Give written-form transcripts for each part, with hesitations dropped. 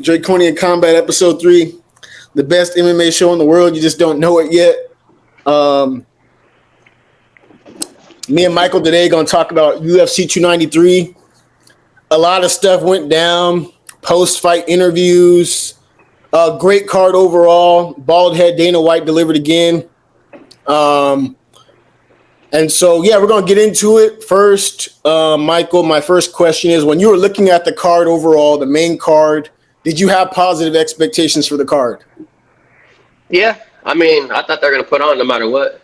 Draconian Combat Episode 3, the best MMA show in the world. You just don't know it yet. Me and Michael today going to talk about UFC 293. A lot of stuff went down, post-fight interviews, great card overall. Bald head Dana White delivered again. And so, yeah, we're going to get into it. First, Michael, my first question is, when you were looking at the card overall, the main card, did you have positive expectations for the card? Yeah, I mean, I thought they were going to put on no matter what.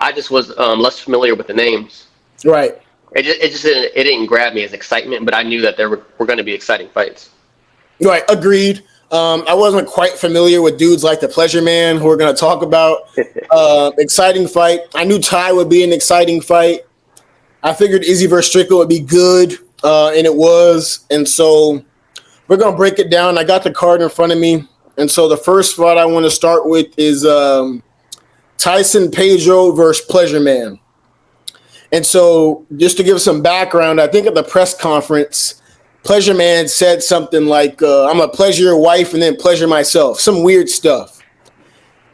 I just was less familiar with the names. Right. It didn't grab me as excitement, but I knew that there were going to be exciting fights. Right, agreed. I wasn't quite familiar with dudes like the Pleasure Man, who we're going to talk about. Exciting fight. I knew Ty would be an exciting fight. I figured Izzy versus Strickland would be good, and it was. And so we're going to break it down. I got the card in front of me. And so the first fight I want to start with is Tyson Pedro versus Pleasure Man. And so just to give some background, I think at the press conference, Pleasure Man said something like, I'm going to pleasure your wife and then pleasure myself. Some weird stuff.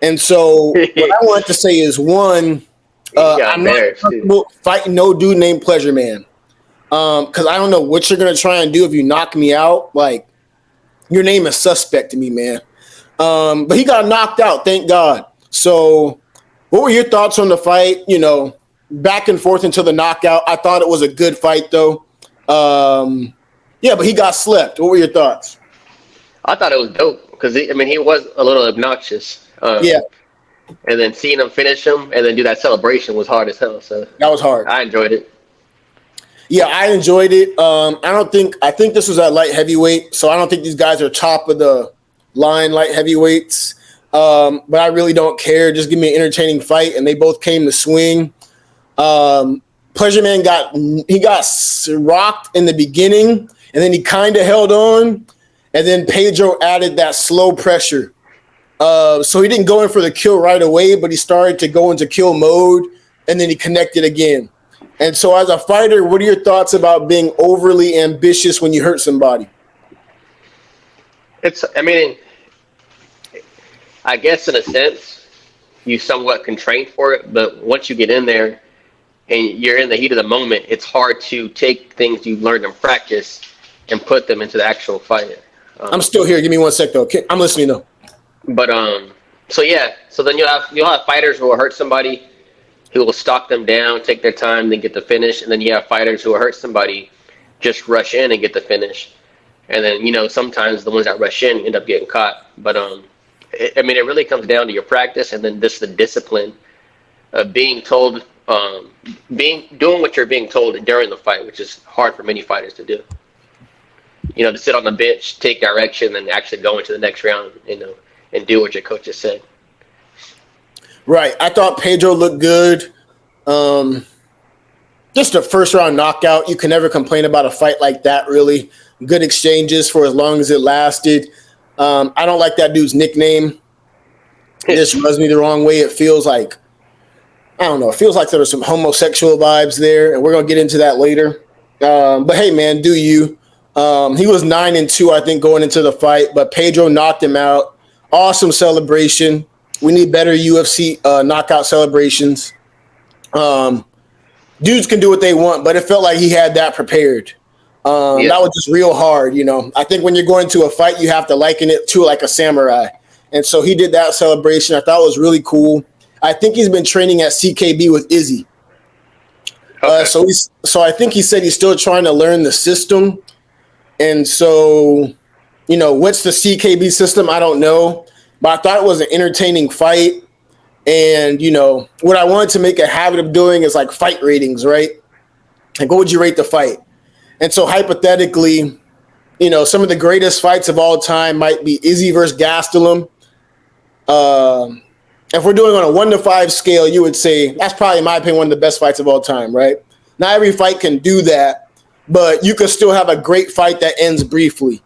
And so what I want to say is, one, I'm not comfortable fighting no dude named Pleasure Man. Because I don't know what you're going to try and do if you knock me out. Like, your name is suspect to me, man. But he got knocked out, thank God. So what were your thoughts on the fight? You know, back and forth until the knockout. I thought it was a good fight, though. Yeah, but he got slept. What were your thoughts? I thought it was dope because, he was a little obnoxious. Yeah. And then seeing him finish him and then do that celebration was hard as hell. So that was hard. I enjoyed it. Yeah, I enjoyed it. I think this was at light heavyweight, so I don't think these guys are top of the line light heavyweights. But I really don't care. Just give me an entertaining fight, and they both came to swing. Pleasure Man got rocked in the beginning, and then he kind of held on, and then Pedro added that slow pressure. So he didn't go in for the kill right away, but he started to go into kill mode, and then he connected again. And so as a fighter, what are your thoughts about being overly ambitious when you hurt somebody? I guess in a sense, you somewhat can train for it, but once you get in there and you're in the heat of the moment, it's hard to take things you've learned in practice and put them into the actual fight. I'm still here. Give me 1 sec, though. Okay, I'm listening, though. But so then you'll have fighters who will hurt somebody, who will stalk them down, take their time, then get the finish, and then you have fighters who will hurt somebody, just rush in and get the finish, and then sometimes the ones that rush in end up getting caught. But it really comes down to your practice and then just the discipline of being told, doing what you're being told during the fight, which is hard for many fighters to do. To sit on the bench, take direction, and actually go into the next round, and do what your coach has said. Right. I thought Pedro looked good. Just a first round knockout. You can never complain about a fight like that, really. Good exchanges for as long as it lasted. I don't like that dude's nickname. It just rubs me the wrong way. It feels like, I don't know, it feels like there were some homosexual vibes there, and we're going to get into that later. But hey, man, do you. He was 9-2, I think, going into the fight, but Pedro knocked him out. Awesome celebration. We need better UFC knockout celebrations. Dudes can do what they want, but it felt like he had that prepared. That was just real hard, I think when you're going to a fight, you have to liken it to like a samurai. And so he did that celebration. I thought it was really cool. I think he's been training at CKB with Izzy. Okay. So I think he said he's still trying to learn the system. And so, what's the CKB system? I don't know. But I thought it was an entertaining fight. And, what I wanted to make a habit of doing is like fight ratings, right? Like, what would you rate the fight? And so hypothetically, some of the greatest fights of all time might be Izzy versus Gastelum. If we're doing on a 1 to 5 scale, you would say that's probably, in my opinion, one of the best fights of all time, right? Not every fight can do that, but you can still have a great fight that ends briefly.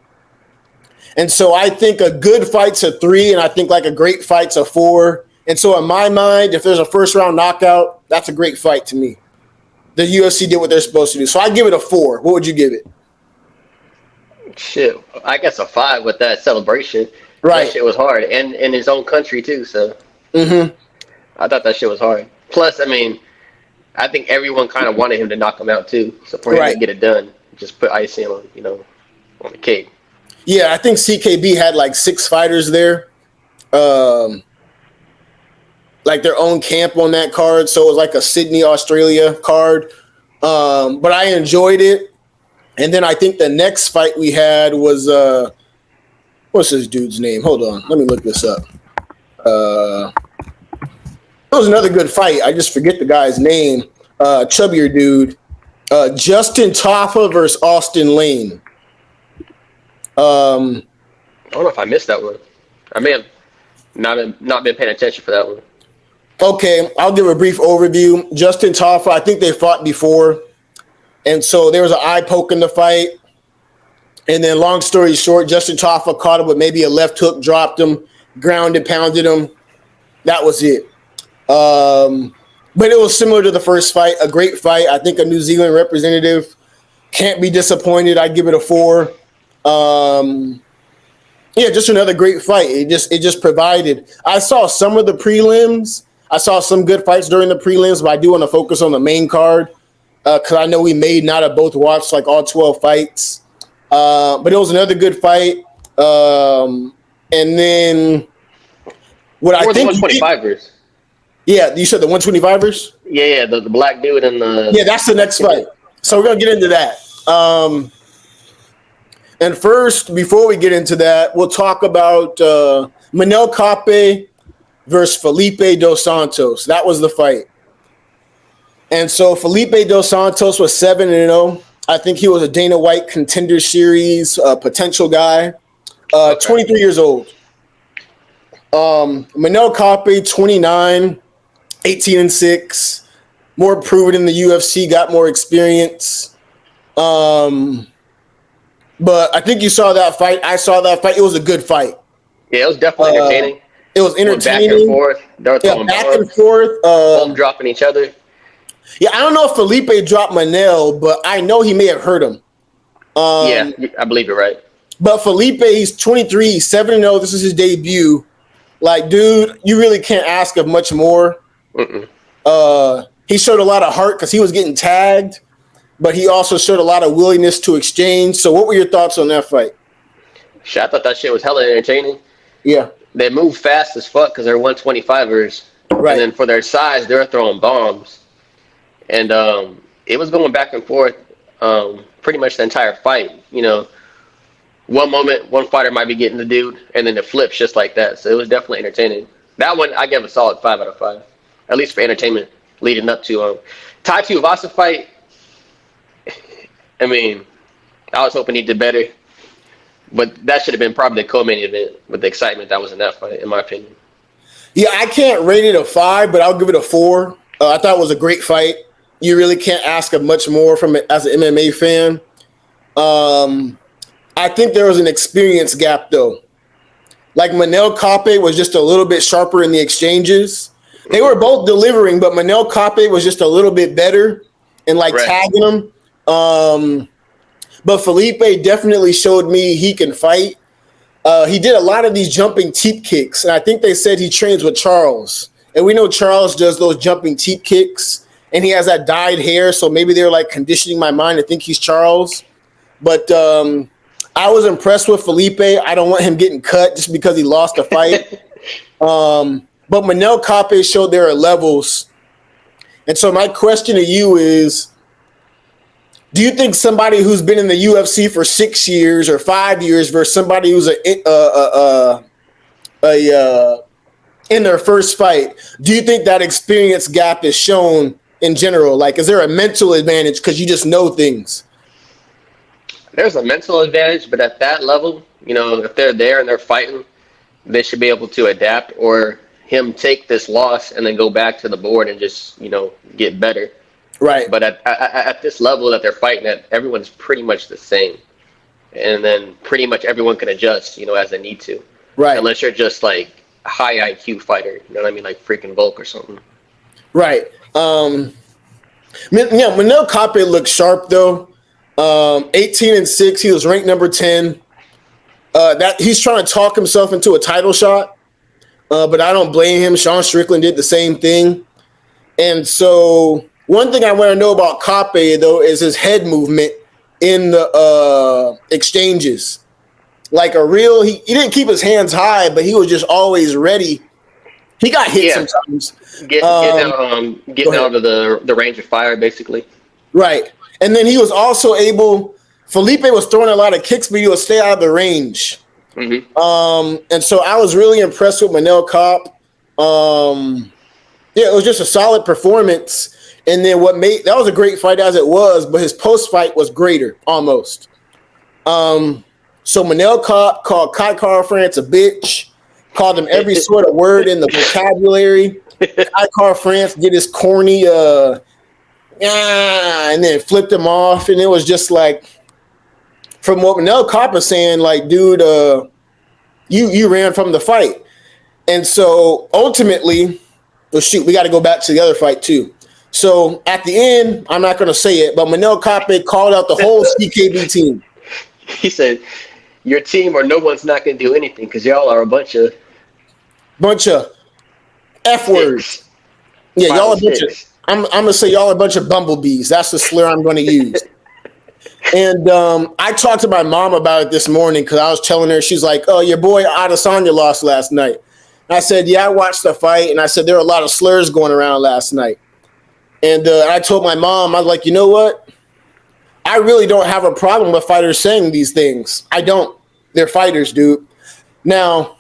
And so I think a good fight's a 3, and I think like a great fight's a 4. And so in my mind, if there's a first round knockout, that's a great fight to me. The UFC did what they're supposed to do. So I give it a 4. What would you give it? Shit, I guess a 5 with that celebration. That Right. shit was hard, and in his own country too. So Mm-hmm. I thought that shit was hard. Plus, I mean, I think everyone kind of wanted him to knock him out too. So for him to Right. get it done, just put icing on, on the cake. Yeah, I think CKB had like 6 fighters there, um, like their own camp on that card. So it was like a Sydney, Australia card. But I enjoyed it. And then I think the next fight we had was what's this dude's name? Hold on, let me look this up. It was another good fight. I just forget the guy's name. Chubbier dude. Justin Taffa versus Austin Lane. I don't know if I missed that one. I may have not been paying attention for that one. Okay, I'll give a brief overview. Justin Taffa, I think they fought before. And so there was an eye poke in the fight. And then long story short, Justin Taffa caught him with maybe a left hook, dropped him, grounded, pounded him. That was it. But it was similar to the first fight, a great fight. I think a New Zealand representative can't be disappointed. I'd give it a 4. Yeah, just another great fight. It just provided. I saw some of the prelims. I saw some good fights during the prelims, but I do want to focus on the main card because I know we may not have both watched like all 12 fights. But it was another good fight. And then what I think the 125ers. Yeah, you said the 125ers? Yeah, the black dude and the Yeah, that's the next fight. So we're gonna get into that. And first, before we get into that, we'll talk about Manel Kape versus Felipe Dos Santos. That was the fight. And so Felipe Dos Santos was 7-0. I think he was a Dana White Contender Series potential guy. 23 years old. Manel Kape, 29, 18-6. More proven in the UFC, got more experience. But I think you saw that fight. I saw that fight. It was a good fight. Yeah, it was definitely entertaining. It was entertaining. Back and forth. They were throwing back bombs, and forth. both dropping each other. Yeah, I don't know if Felipe dropped Manel, but I know he may have hurt him. Yeah, I believe you're right. But Felipe, he's 23, he's 7-0. This is his debut. Like, dude, you really can't ask of much more. He showed a lot of heart because he was getting tagged, but he also showed a lot of willingness to exchange. So what were your thoughts on that fight? Shit, I thought that shit was hella entertaining. Yeah. They move fast as fuck because they're 125ers. Right. And then for their size, they're throwing bombs. And it was going back and forth pretty much the entire fight. You know, one moment, one fighter might be getting the dude, and then it flips just like that. So it was definitely entertaining. That one, I give a solid 5 out of 5, at least for entertainment leading up to Tai Tuivasa fight. I mean, I was hoping he did better, but that should have been probably the co-main event with the excitement that was in that fight, in my opinion. Yeah, I can't rate it a 5, but I'll give it a 4. I thought it was a great fight. You really can't ask of much more from it as an MMA fan. I think there was an experience gap, though. Like, Manel Kape was just a little bit sharper in the exchanges. They were both delivering, but Manel Kape was just a little bit better and, like, tagging him. But Felipe definitely showed me he can fight. He did a lot of these jumping teep kicks, and I think they said he trains with Charles. And we know Charles does those jumping teep kicks, and he has that dyed hair, so maybe they're, like, conditioning my mind to think he's Charles. But I was impressed with Felipe. I don't want him getting cut just because he lost a fight. But Manel Kape showed there are levels. And so my question to you is, do you think somebody who's been in the UFC for 6 years or 5 years versus somebody who's in their first fight, do you think that experience gap is shown in general? Like, is there a mental advantage because you just know things? There's a mental advantage, but at that level, you know, if they're there and they're fighting, they should be able to adapt, or him take this loss and then go back to the board and just, you know, get better. Right. But at this level that they're fighting at, everyone's pretty much the same. And then pretty much everyone can adjust, you know, as they need to. Right. Unless you're just like a high IQ fighter, you know what I mean? Like freaking Volk or something. Right. Yeah, Manel Kape looks sharp, though. 18-6. He was ranked number 10. That he's trying to talk himself into a title shot, but I don't blame him. Sean Strickland did the same thing. And so one thing I want to know about Kape, though, is his head movement in the exchanges. Like he didn't keep his hands high, but he was just always ready. He got hit sometimes. Getting out of the range of fire, basically. Right. And then he was also able – Felipe was throwing a lot of kicks, but he would stay out of the range. Mm-hmm. And so I was really impressed with Manel Kape. It was just a solid performance. And then that was a great fight as it was, but his post-fight was greater, almost. So Manel Kape called Kai Kara-France a bitch, called him every sort of word in the vocabulary. Kai Kara-France did his corny and then flipped him off. And it was just like, from what Manel Kape is saying, like, dude, you ran from the fight. And so ultimately, we got to go back to the other fight too. So at the end, I'm not going to say it, but Manel Kape called out the whole CKB team. He said, your team or no one's not going to do anything because y'all are a bunch of F words. Yeah, y'all a bunch of, I'm going to say y'all a bunch of bumblebees. That's the slur I'm going to use. And I talked to my mom about it this morning because I was telling her, she's like, oh, your boy Adesanya lost last night. And I said, yeah, I watched the fight. And I said, there were a lot of slurs going around last night. And I told my mom, I was like, you know what? I really don't have a problem with fighters saying these things. I don't. They're fighters, dude. Now,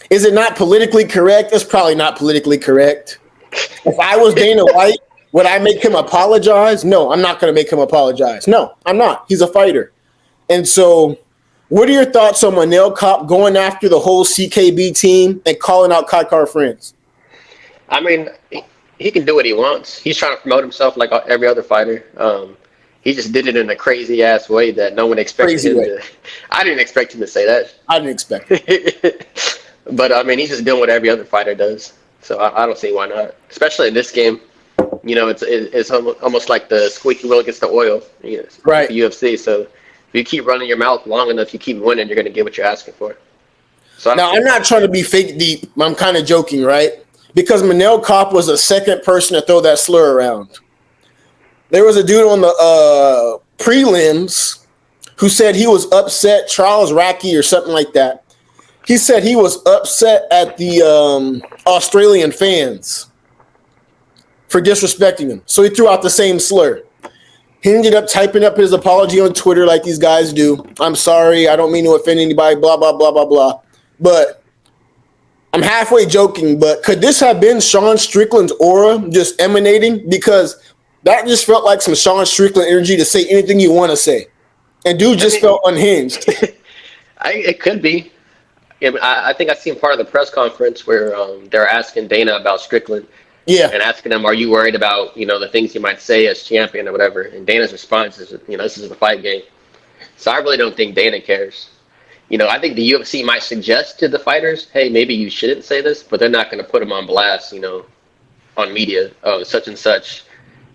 is it not politically correct? It's probably not politically correct. If I was Dana White, would I make him apologize? No, I'm not going to make him apologize. No, I'm not. He's a fighter. And so what are your thoughts on Manel Kape going after the whole CKB team and calling out Kai Kara-France? I mean, he can do what he wants. He's trying to promote himself like every other fighter. He just did it in a crazy ass way that no one expected him to. I didn't expect him to say that. I didn't expect it. But I mean, he's just doing what every other fighter does. So I don't see why not. Especially in this game, you know, it's almost like the squeaky wheel gets the oil. You know, right. For UFC. So if you keep running your mouth long enough, you keep winning, you're going to get what you're asking for. So now I'm not trying to be fake deep. I'm kind of joking, right? Because Manel Kape was the second person to throw that slur around. There was a dude on the prelims who said he was upset, Charles Racky or something like that. He said he was upset at the Australian fans for disrespecting him. So he threw out the same slur. He ended up typing up his apology on Twitter like these guys do. I'm sorry. I don't mean to offend anybody, blah, blah, blah, blah, blah. But I'm halfway joking, but could this have been Sean Strickland's aura just emanating? Because that just felt like some Sean Strickland energy to say anything you want to say. And dude just felt unhinged. It could be. I think I seen part of the press conference where they're asking Dana about Strickland. Yeah. And asking him, are you worried about, you know, the things you might say as champion or whatever? And Dana's response is, you know, this is a fight game. So I really don't think Dana cares. You know, I think the UFC might suggest to the fighters, hey, maybe you shouldn't say this, but they're not going to put them on blast, you know, on media. Oh, such and such,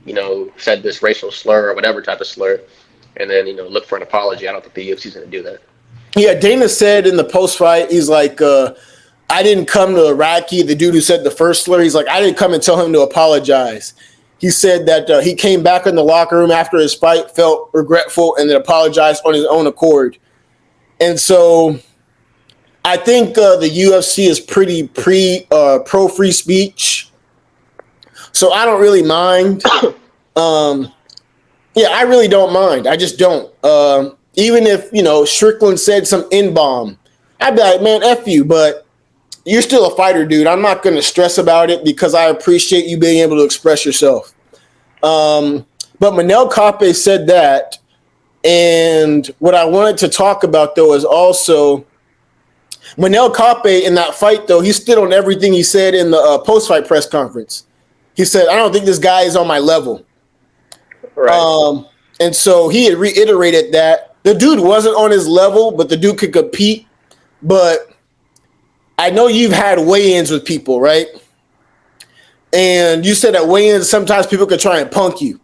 you know, said this racial slur or whatever type of slur. And then, you know, look for an apology. I don't think the UFC's going to do that. Yeah, Dana said in the post-fight, he's like, I didn't come to Iraqi, the dude who said the first slur. He's like, I didn't come and tell him to apologize. He said that he came back in the locker room after his fight, felt regretful, and then apologized on his own accord. And so I think the UFC is pretty pro free speech. So I don't really mind. Yeah, I really don't mind. I just don't. Even if, you know, Strickland said some N-bomb, I'd be like, man, F you, but you're still a fighter, dude. I'm not going to stress about it because I appreciate you being able to express yourself. But Manel Kape said that. And what I wanted to talk about, though, is also Manel Kape in that fight, though, he stood on everything he said in the post-fight press conference. He said, I don't think this guy is on my level. Right. And so he had reiterated that. The dude wasn't on his level, but the dude could compete. But I know you've had weigh-ins with people, right? And you said at weigh-ins, sometimes people could try and punk you.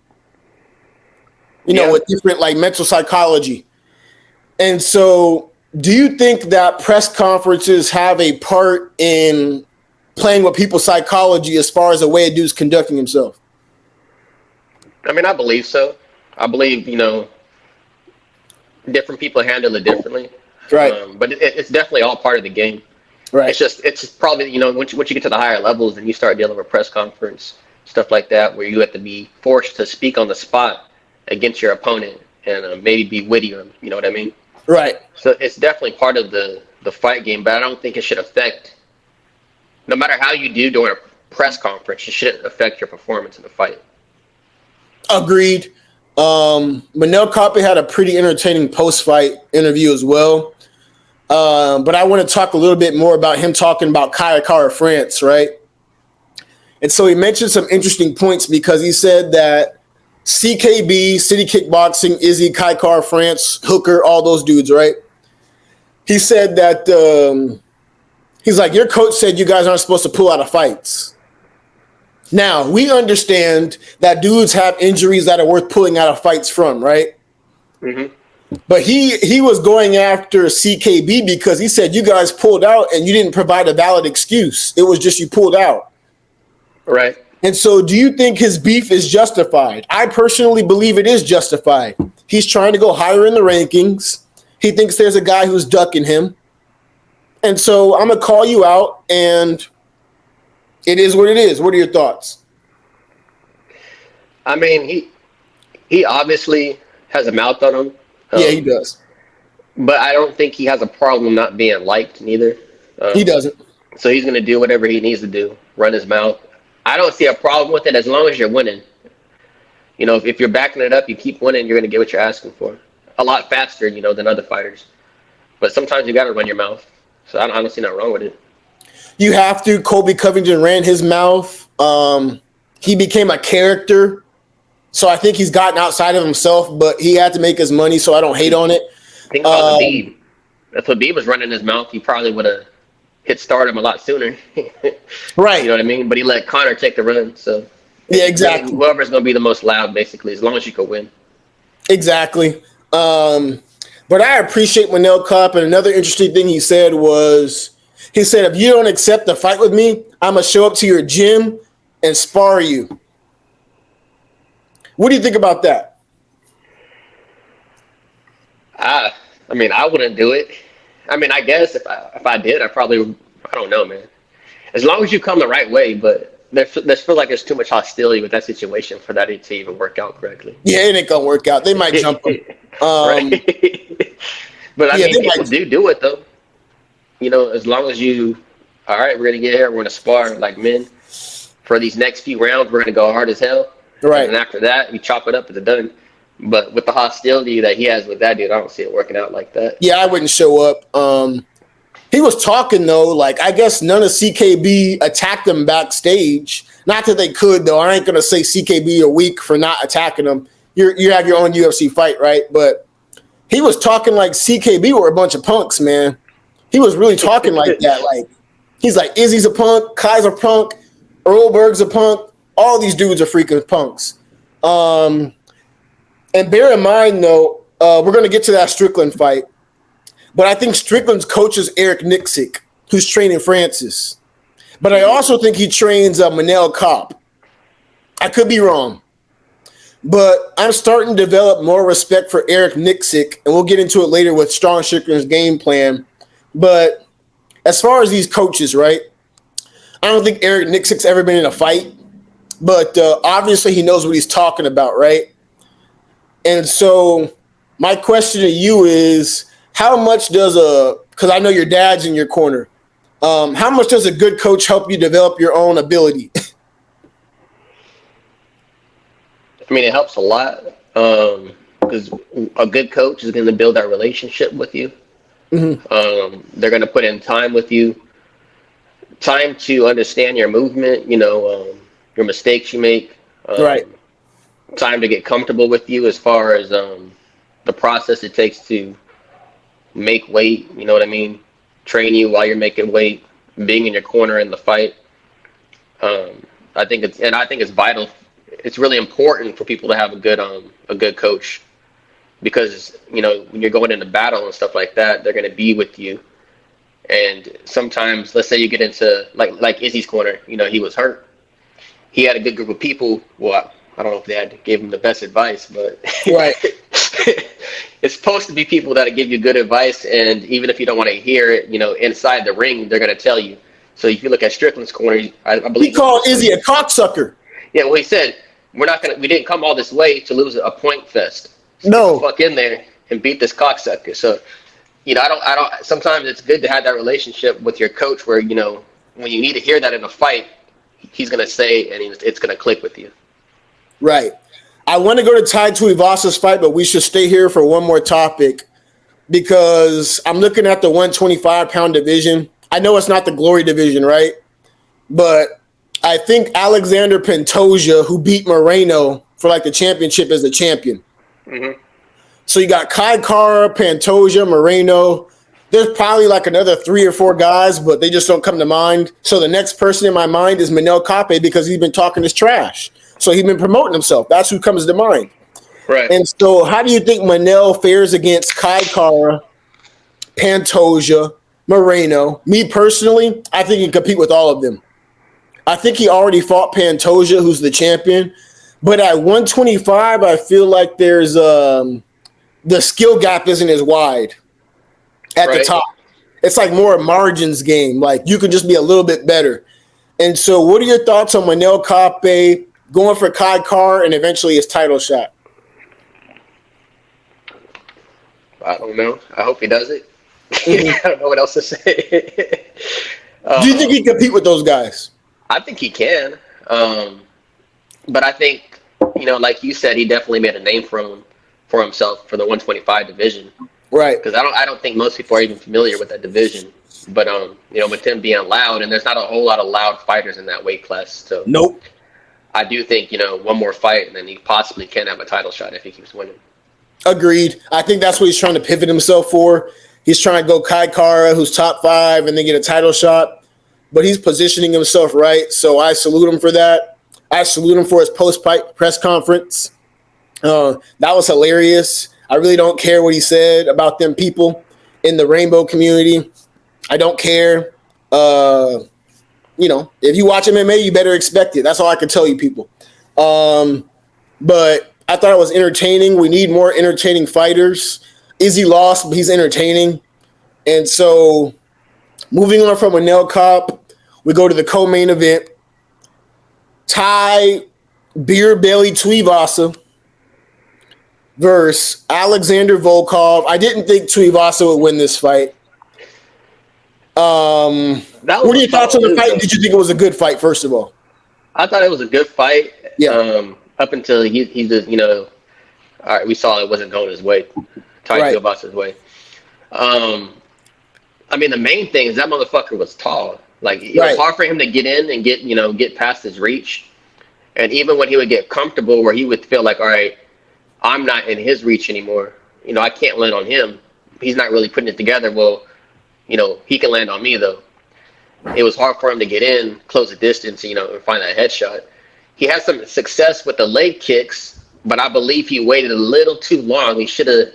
Yeah. with different like mental psychology. And so, do you think that press conferences have a part in playing with people's psychology as far as the way a dude's conducting himself? I mean, I believe so. I believe, different people handle it differently. Right. But it's definitely all part of the game. Right. It's just probably, once you get to the higher levels and you start dealing with press conference, stuff like that, where you have to be forced to speak on the spot against your opponent and maybe be witty, you know what I mean? Right. So it's definitely part of the fight game, but I don't think it should affect, no matter how you do during a press conference, it shouldn't affect your performance in the fight. Agreed. Manel Kape had a pretty entertaining post-fight interview as well. But I want to talk a little bit more about him talking about Kai France, right? And so he mentioned some interesting points because he said that CKB, City Kickboxing, Izzy, Kai France, Hooker, all those dudes, right? He said that he's like, your coach said you guys aren't supposed to pull out of fights. Now, we understand that dudes have injuries that are worth pulling out of fights from, right? Mm-hmm. But he was going after CKB because he said you guys pulled out and you didn't provide a valid excuse. It was just you pulled out. Right. And so do you think his beef is justified? I personally believe it is justified. He's trying to go higher in the rankings. He thinks there's a guy who's ducking him. And so I'm going to call you out, and it is what it is. What are your thoughts? I mean, he obviously has a mouth on him. Yeah, he does. But I don't think he has a problem not being liked neither. He doesn't. So he's going to do whatever he needs to do, run his mouth. I don't see a problem with it as long as you're winning. If you're backing it up, you keep winning, you're going to get what you're asking for. A lot faster, than other fighters. But sometimes you got to run your mouth. So I don't see nothing wrong with it. You have to. Colby Covington ran his mouth. He became a character. So I think he's gotten outside of himself, but he had to make his money, so I don't hate on it. Think about Habib. If Habib was running his mouth, he probably would have hit stardom a lot sooner. Right. You know what I mean? But he let Conor take the run. So yeah, exactly. Whoever's going to be the most loud, basically, as long as you can win. Exactly. But I appreciate Manel Kape. And another interesting thing he said, if you don't accept the fight with me, I'm going to show up to your gym and spar you. What do you think about that? I mean, I wouldn't do it. I mean, I guess if I did, I don't know, man. As long as you come the right way, but there feel like there's too much hostility with that situation for that to even work out correctly. Yeah, it ain't gonna work out. They might jump him. Right. But I mean, people do it though. As long as you, all right, we're gonna get here, we're gonna spar like men. For these next few rounds, we're gonna go hard as hell. Right. And after that, we chop it up, it's done. But with the hostility that he has with that dude, I don't see it working out like that. Yeah, I wouldn't show up. He was talking, though, like, I guess none of CKB attacked him backstage. Not that they could, though. I ain't going to say CKB are weak for not attacking him. You have your own UFC fight, right? But he was talking like CKB were a bunch of punks, man. He was really talking like that. Like, he's like, Izzy's a punk, Kai's a punk, Earlberg's a punk. All these dudes are freaking punks. And bear in mind, though, we're going to get to that Strickland fight. But I think Strickland's coach is Eric Nixick, who's training Francis. But I also think he trains Manel Kape. I could be wrong. But I'm starting to develop more respect for Eric Nixick, and we'll get into it later with Strong Strickland's game plan. But as far as these coaches, right, I don't think Eric Nixick's ever been in a fight. But obviously he knows what he's talking about, right? And so my question to you is, how much does because I know your dad's in your corner, how much does a good coach help you develop your own ability? I mean, it helps a lot because a good coach is going to build that relationship with you. Mm-hmm. They're going to put in time with you, time to understand your movement, your mistakes you make. Right. Time to get comfortable with you as far as the process it takes to make weight, you know what I mean? Train you while you're making weight, being in your corner in the fight. I think it's vital it's really important for people to have a good coach, because when you're going into battle and stuff like that, they're going to be with you. And sometimes, let's say you get into like Izzy's corner, he was hurt. He had a good group of people. Well, I don't know if they gave him the best advice, but Right. it's supposed to be people that give you good advice, and even if you don't want to hear it, inside the ring, they're going to tell you. So if you look at Strickland's corner, I believe He called Izzy a cocksucker. Yeah, well, he said we didn't come all this way to lose a point fest. So No. get the fuck in there and beat this cocksucker. So, I don't. Sometimes it's good to have that relationship with your coach, where when you need to hear that in a fight, he's gonna say, and it's gonna click with you. Right. I want to go to Tai Tuivasa's fight, but we should stay here for one more topic, because I'm looking at the 125-pound division. I know it's not the glory division, right? But I think Alexander Pantoja, who beat Moreno for the championship, is the champion. Mm-hmm. So you got Kai Kara, Pantoja, Moreno. There's probably another 3 or 4 guys, but they just don't come to mind. So the next person in my mind is Manel Kape, because he's been talking his trash. So he's been promoting himself. That's who comes to mind. Right. And so how do you think Manel fares against Kai Kara, Pantoja, Moreno? Me personally, I think he can compete with all of them. I think he already fought Pantoja, who's the champion. But at 125, I feel like there's the skill gap isn't as wide at the top. It's more a margins game. You could just be a little bit better. And so what are your thoughts on Manel Kape going for Kai Kara and eventually his title shot? I don't know. I hope he does it. I don't know what else to say. Do you think he can compete with those guys? I think he can. But I think, like you said, he definitely made a name for himself for the 125 division. Right. Because I don't think most people are even familiar with that division. But with him being loud, and there's not a whole lot of loud fighters in that weight class. So nope. I do think one more fight, and then he possibly can have a title shot if he keeps winning. Agreed. I think that's what he's trying to pivot himself for. He's trying to go Kai Kara, who's top 5, and then get a title shot. But he's positioning himself right, so I salute him for that. I salute him for his post-fight press conference. That was hilarious. I really don't care what he said about them people in the rainbow community. I don't care. If you watch MMA, you better expect it. That's all I can tell you, people. But I thought it was entertaining. We need more entertaining fighters. Izzy lost, but he's entertaining. And so moving on from Manel Kape, we go to the co-main event. Tai Beer Belly Tuivasa versus Alexander Volkov. I didn't think Tuivasa would win this fight. What are your thoughts on the fight? Did you think it was a good fight, first of all? I thought it was a good fight. Yeah. Up until he just, all right, we saw it wasn't going his way. Tuivasa's way. The main thing is that motherfucker was tall. It was hard for him to get in and get past his reach. And even when he would get comfortable, where he would feel like, all right, I'm not in his reach anymore. I can't land on him. He's not really putting it together. Well, he can land on me, though. It was hard for him to get in, close the distance, and find that headshot. He had some success with the leg kicks, but I believe he waited a little too long. He should have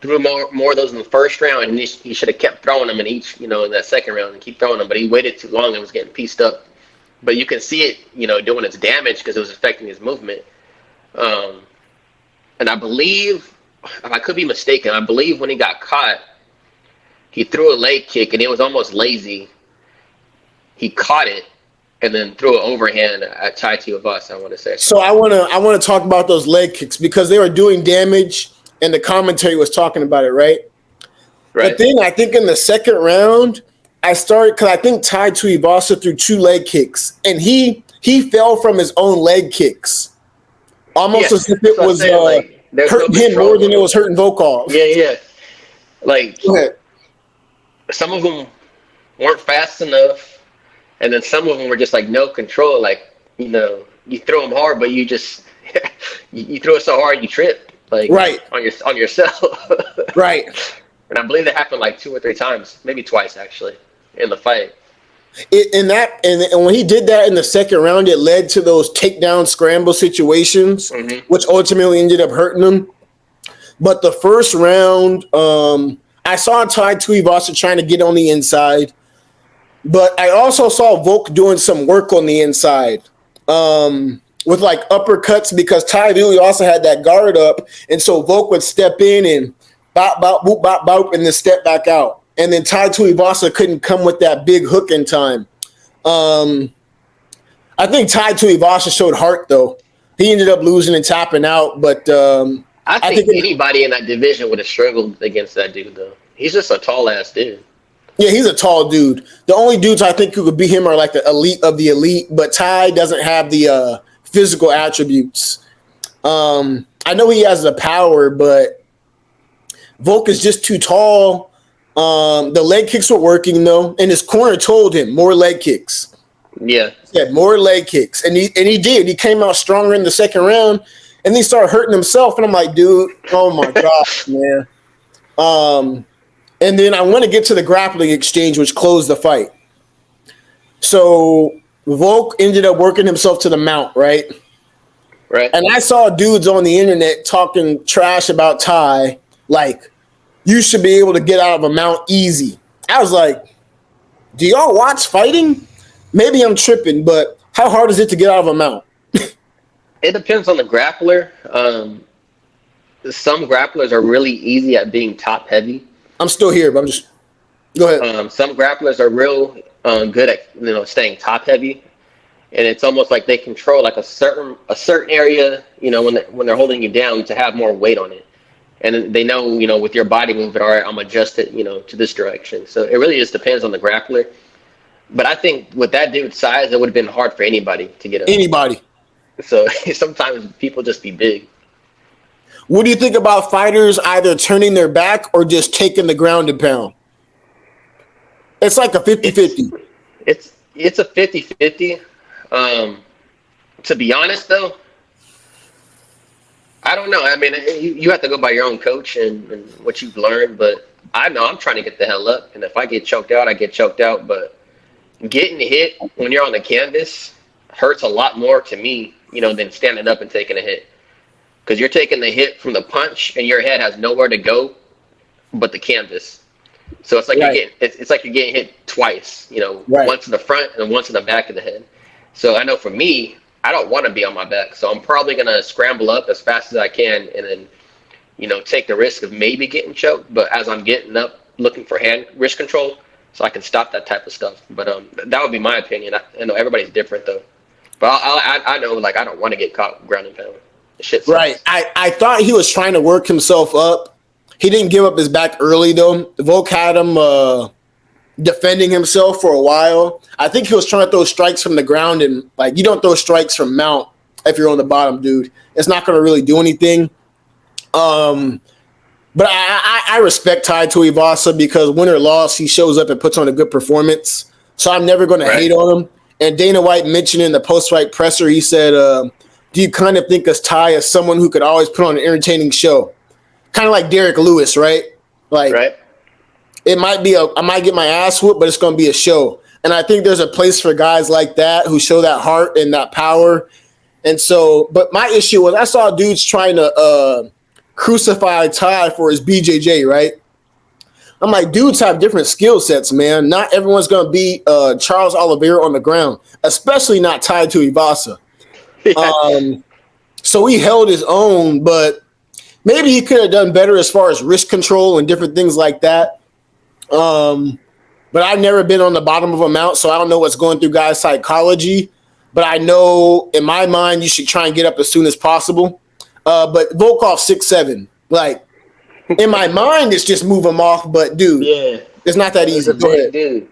threw more of those in the first round, and he should have kept throwing them in each, in that second round and keep throwing them. But he waited too long and was getting pieced up. But you can see it, doing its damage because it was affecting his movement. And I believe, I could be mistaken, I believe when he got caught, he threw a leg kick and it was almost lazy. He caught it and then threw an overhand at Tai Tuivasa, I want to say. So I want to talk about those leg kicks because they were doing damage and the commentary was talking about it, right? Right. But then I think in the second round, because I think Tai Tuivasa threw 2 leg kicks and he fell from his own leg kicks. Almost as if it was hurting him more than it was hurting Volkov. Yeah. Some of them weren't fast enough, and then some of them were just no control. You throw them hard, but you just you throw it so hard you trip. Right on yourself. Right. And I believe that happened 2 or 3 times, maybe twice actually, in the fight. And when he did that in the second round, it led to those takedown scramble situations, which ultimately ended up hurting him. But the first round, I saw Tai Tuivasa trying to get on the inside, but I also saw Volk doing some work on the inside with like uppercuts because Tai Tuivasa had that guard up, and so Volk would step in and bop, bop, boop, bop, bop, and then step back out. And then Tai Tuivasa couldn't come with that big hook in time. I think Tai Tuivasa showed heart, though. He ended up losing and tapping out, but I think anybody in that division would have struggled against that dude, though. He's just a tall-ass dude. Yeah, he's a tall dude. The only dudes I think who could beat him are like the elite of the elite, but Tai doesn't have the physical attributes. I know he has the power, but Volk is just too tall. The leg kicks were working, though, and his corner told him more leg kicks. Yeah. He had more leg kicks, and he did. He came out stronger in the second round, and then he started hurting himself, and I'm like, dude, oh my gosh, man. And then I want to get to the grappling exchange, which closed the fight. So Volk ended up working himself to the mount, right? Right. And I saw dudes on the internet talking trash about Tai, like, you should be able to get out of a mount easy. I was like, do y'all watch fighting? Maybe I'm tripping, but how hard is it to get out of a mount? It depends on the grappler. Some grapplers are really easy at being top heavy. I'm still here, but I'm just go ahead. Some grapplers are real good at staying top heavy, and it's almost like they control like a certain area. When they're holding you down to have more weight on it, and they know with your body movement. All right, I'm adjusted to this direction. So it really just depends on the grappler. But I think with that dude's size, it would have been hard for anybody to get up. Anybody. So sometimes people just be big. What do you think about fighters either turning their back or just taking the ground and pound? It's like a 50-50. It's a 50-50. To be honest, though, I don't know. I mean, you have to go by your own coach and what you've learned. But I know I'm trying to get the hell up. And if I get choked out, I get choked out. But getting hit when you're on the canvas hurts a lot more to me, than standing up and taking a hit. Because you're taking the hit from the punch, and your head has nowhere to go but the canvas. So it's like you're getting hit twice. Once in the front and once in the back of the head. So I know for me, I don't want to be on my back, so I'm probably gonna scramble up as fast as I can, and then take the risk of maybe getting choked. But as I'm getting up, looking for hand wrist control, so I can stop that type of stuff. But that would be my opinion. I know everybody's different though. But I know I don't want to get caught ground and pound. Shit sucks. Right. I thought he was trying to work himself up. He didn't give up his back early, though. Volk had him defending himself for a while. I think he was trying to throw strikes from the ground, and you don't throw strikes from mount if you're on the bottom, dude. It's not going to really do anything. But I respect Tai Tuivasa because win or loss, he shows up and puts on a good performance. So I'm never going to hate on him. And Dana White mentioned in the post-fight presser, he said, do you kind of think of Tai as someone who could always put on an entertaining show? Kind of like Derek Lewis, right? Right. It might be I might get my ass whooped, but it's going to be a show. And I think there's a place for guys like that who show that heart and that power. And so, but my issue was I saw dudes trying to crucify Tai for his BJJ, right? I'm like, dudes have different skill sets, man. Not everyone's going to be Charles Oliveira on the ground, especially not Tai Tuivasa. So he held his own, but maybe he could have done better as far as wrist control and different things like that. But I've never been on the bottom of a mount, so I don't know what's going through guys' psychology. But I know in my mind, you should try and get up as soon as possible. But Volkov 6'7", in my mind, it's just move him off. But dude, it's not that easy. Go ahead, dude.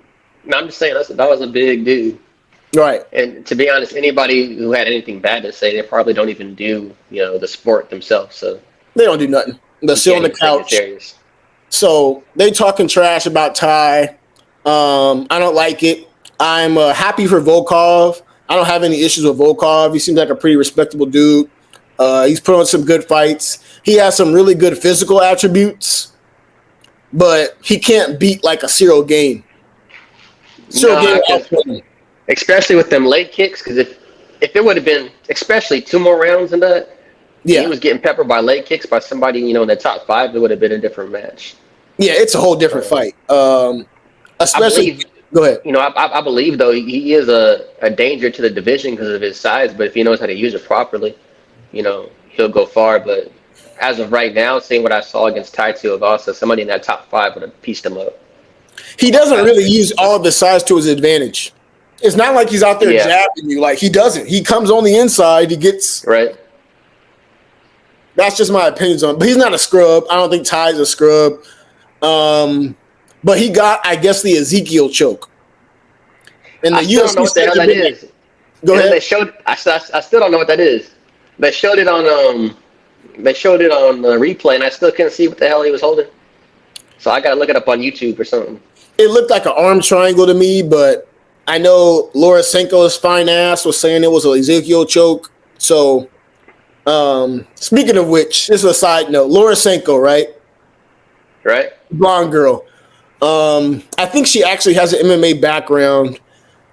No, I'm just saying that was a big dude. Right. And to be honest, anybody who had anything bad to say, they probably don't even do, the sport themselves. So they don't do nothing. They're still on the couch. So they talking trash about Tai. I don't like it. I'm happy for Volkov. I don't have any issues with Volkov. He seems like a pretty respectable dude. He's put on some good fights. He has some really good physical attributes, but he can't beat like a Cyril Gane. Still Nah, getting because outplayed. especially with them leg kicks, because if it would have been especially 2 more rounds in that, and he Yeah. was getting peppered by leg kicks by somebody in the top five, it would have been a different match. Yeah, it's a whole different Uh, fight. I Especially, believe, go ahead. I believe though he is a danger to the division because of his size, but if he knows how to use it properly, he'll go far. But as of right now, seeing what I saw against Tai Tuivasa, somebody in that top five would have pieced him up He a lot doesn't really faster. use all of the size to his advantage. It's not like he's out there Yeah, jabbing you. Like he doesn't. He comes on the inside. He gets. right. That's just my opinions on. But he's not a scrub. I don't think Ty's a scrub. Um, but he got, I guess, the Ezekiel choke. And the I still don't know UFC what the said hell to that bring is. Go And then ahead. they showed. I still don't know what that is. They showed it on. They showed it on the replay, and I still couldn't see what the hell he was holding. So I gotta look it up on YouTube or something. It looked like an arm triangle to me, but I know Laura Senko's fine ass was saying it was an Ezekiel choke. So, speaking of which, this is a side note. Laura Senko, right? Right? Blonde girl. I think she actually has an MMA background.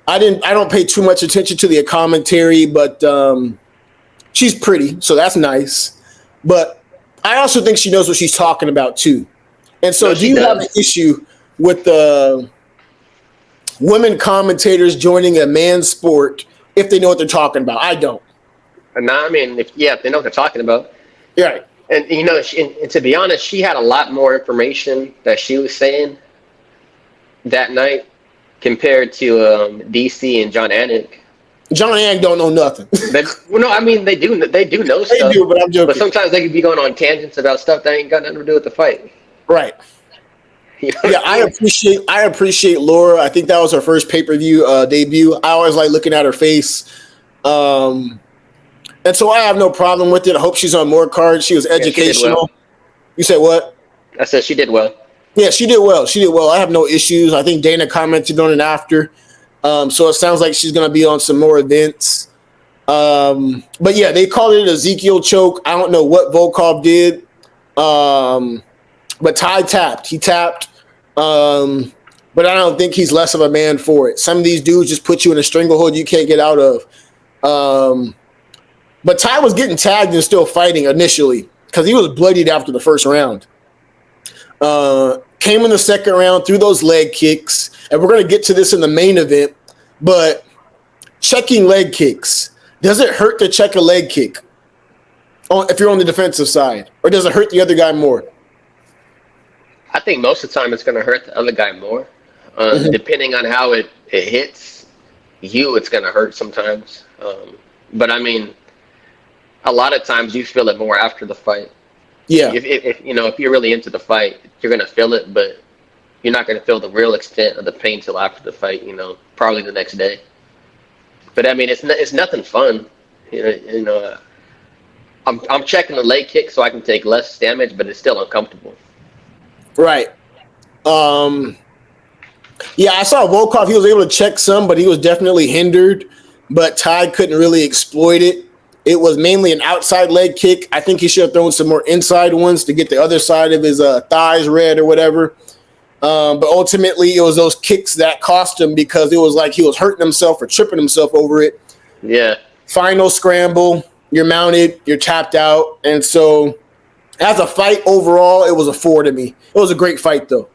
I don't pay too much attention to the commentary, but she's pretty, so that's nice. But I also think she knows what she's talking about too. And so, No, do she you have an does. issue with the women commentators joining a man's sport if they know what they're talking about? I don't. And now, I mean, if they know what they're talking about, Right. and and to be honest, she had a lot more information that she was saying that night compared to DC and John Anik. John Yang don't know nothing. Well, no, I mean they do know They stuff, do, but I'm but joking. sometimes they could be going on tangents about stuff that ain't got nothing to do with the fight. Right. You know Yeah, what I mean? I appreciate Laura. I think that was her first pay-per-view debut. I always like looking at her face. Um, and so I have no problem with it. I hope she's on more cards. She was Yeah, she did well. educational. You said what? I said she did well. Yeah, she did well. She did well. I have no issues. I think Dana commented on it after. So it sounds like she's going to be on some more events. But yeah, they called it an Ezekiel choke. I don't know what Volkov did. But Ty tapped. He tapped. But I don't think he's less of a man for it. Some of these dudes just put you in a stranglehold you can't get out of. But Ty was getting tagged and still fighting initially because he was bloodied after the first round. Came in the second round, threw those leg kicks, and we're going to get to this in the main event. But checking leg kicks, does it hurt to check a leg kick if you're on the defensive side, or does it hurt the other guy more? I think most of the time it's going to hurt the other guy more. Depending on how it hits you, it's going to hurt sometimes. But I mean, a lot of times you feel it more after the fight. Yeah. If you're really into the fight, you're going to feel it, but you're not going to feel the real extent of the pain till after the fight. Probably the next day. But I mean, it's nothing fun. I'm checking the leg kick so I can take less damage, but it's still uncomfortable. Right. Yeah, I saw Volkov. He was able to check some, but he was definitely hindered. But Ty couldn't really exploit it. It was mainly an outside leg kick. I think he should have thrown some more inside ones to get the other side of his thighs red or whatever. But ultimately, it was those kicks that cost him because it was like he was hurting himself or tripping himself over it. Yeah. Final scramble. You're mounted. You're tapped out. And so as a fight overall, it was a 4 to me. It was a great fight, though.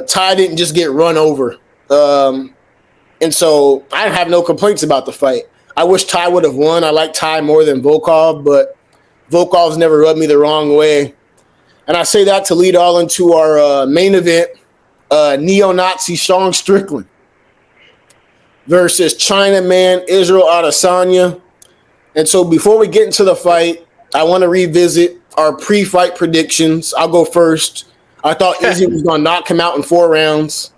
Ty didn't just get run over. And so I have no complaints about the fight. I wish Ty would have won. I like Ty more than Volkov, but Volkov's never rubbed me the wrong way. And I say that to lead all into our main event, neo-Nazi Sean Strickland versus Chinaman Israel Adesanya. And so before we get into the fight, I want to revisit our pre-fight predictions. I'll go first. I thought Izzy was going to knock him out in 4 rounds.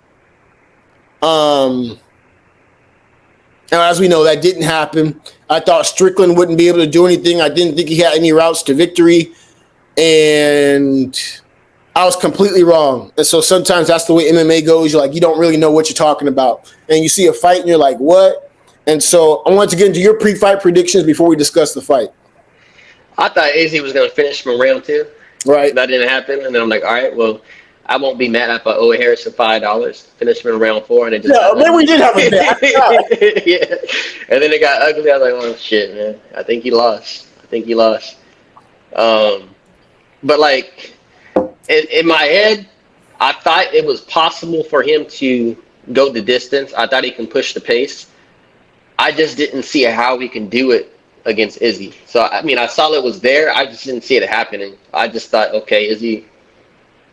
And as we know, that didn't happen. I thought Strickland wouldn't be able to do anything. I didn't think he had any routes to victory. And I was completely wrong. And so sometimes that's the way MMA goes. You're like, you don't really know what you're talking about. And you see a fight and you're like, what? And so I wanted to get into your pre-fight predictions before we discuss the fight. I thought Izzy was going to finish from round 2. Right. That didn't happen. And then I'm like, all right, well, I won't be mad if I owe Harrison $5. Finish him in round 4, and it just Yeah, got maybe we ugly. did have a bet. Yeah, and then it got ugly. I was like, oh shit, man. I think he lost. Um, but like in my head, I thought it was possible for him to go the distance. I thought he can push the pace. I just didn't see how he can do it against Izzy. So I mean, I saw it was there. I just didn't see it happening. I just thought, okay, Izzy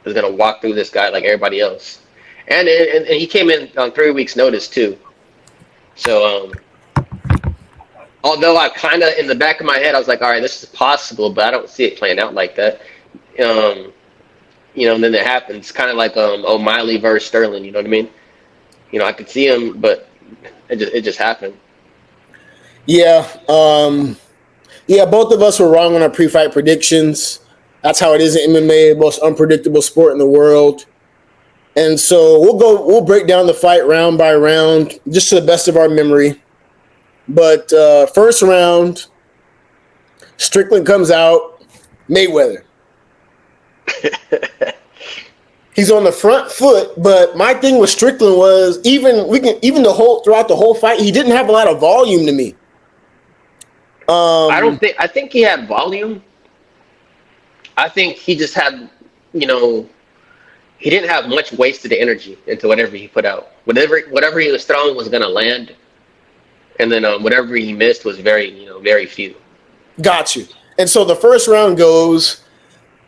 is gonna walk through this guy like everybody else, and he came in on 3 weeks' notice too. So although I kind of in the back of my head I was like, all right, this is possible, but I don't see it playing out like that. And then it happens, kind of like O'Malley versus Sterling. You know what I mean? I could see him, but it just happened. Yeah. Yeah, both of us were wrong on our pre-fight predictions. That's how it is in MMA, most unpredictable sport in the world. And so we'll break down the fight round by round, just to the best of our memory. But first round, Strickland comes out, Mayweather. He's on the front foot, but my thing with Strickland was throughout the whole fight, he didn't have a lot of volume to me. I think he had volume. I think he just had, he didn't have much wasted energy into whatever he put out. Whatever he was throwing was going to land. And then whatever he missed was very few. Got you. And so the first round goes,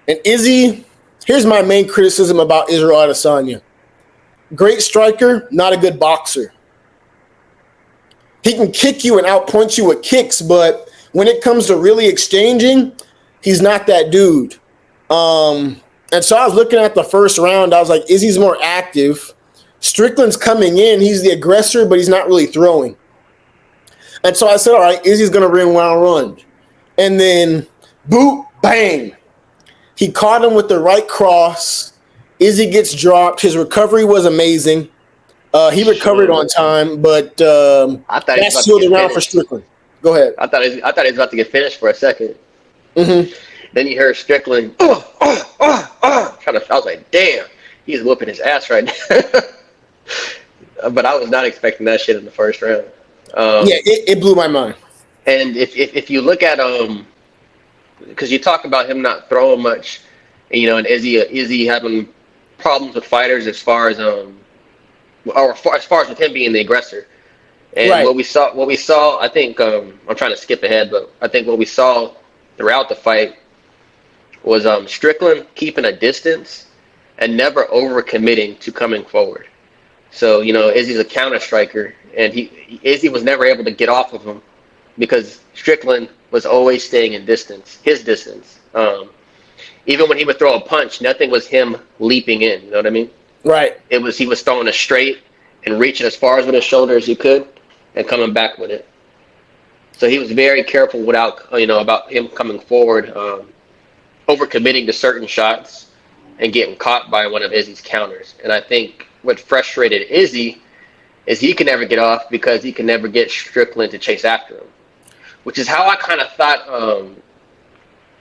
and Izzy, here's my main criticism about Israel Adesanya. Great striker, not a good boxer. He can kick you and outpoint you with kicks, but when it comes to really exchanging, he's not that dude. And so I was looking at the first round. I was like, Izzy's more active. Strickland's coming in. He's the aggressor, but he's not really throwing. And so I said, all right, Izzy's going to ring round one. And then, boot, bang. He caught him with the right cross. Izzy gets dropped. His recovery was amazing. He recovered on time, but that's still the round for Strickland. Go ahead. I thought he was about to get finished for a second. Mm-hmm. Then you heard Strickland, I was like, damn, he's whooping his ass right now. But I was not expecting that shit in the first round. It blew my mind. And if you look at because you talk about him not throwing much, and Izzy having problems with fighters as far as with him being the aggressor. And right. what we saw, I think I'm trying to skip ahead, but I think what we saw throughout the fight was Strickland keeping a distance and never overcommitting to coming forward. So, Izzy's a counter striker, and Izzy was never able to get off of him because Strickland was always staying in distance, his distance. Even when he would throw a punch, nothing was him leaping in. You know what I mean? Right. He was throwing a straight and reaching as far as with his shoulder as he could and coming back with it. So he was very careful about him coming forward, overcommitting to certain shots and getting caught by one of Izzy's counters. And I think what frustrated Izzy is he can never get off because he can never get Strickland to chase after him, which is how I kind of thought.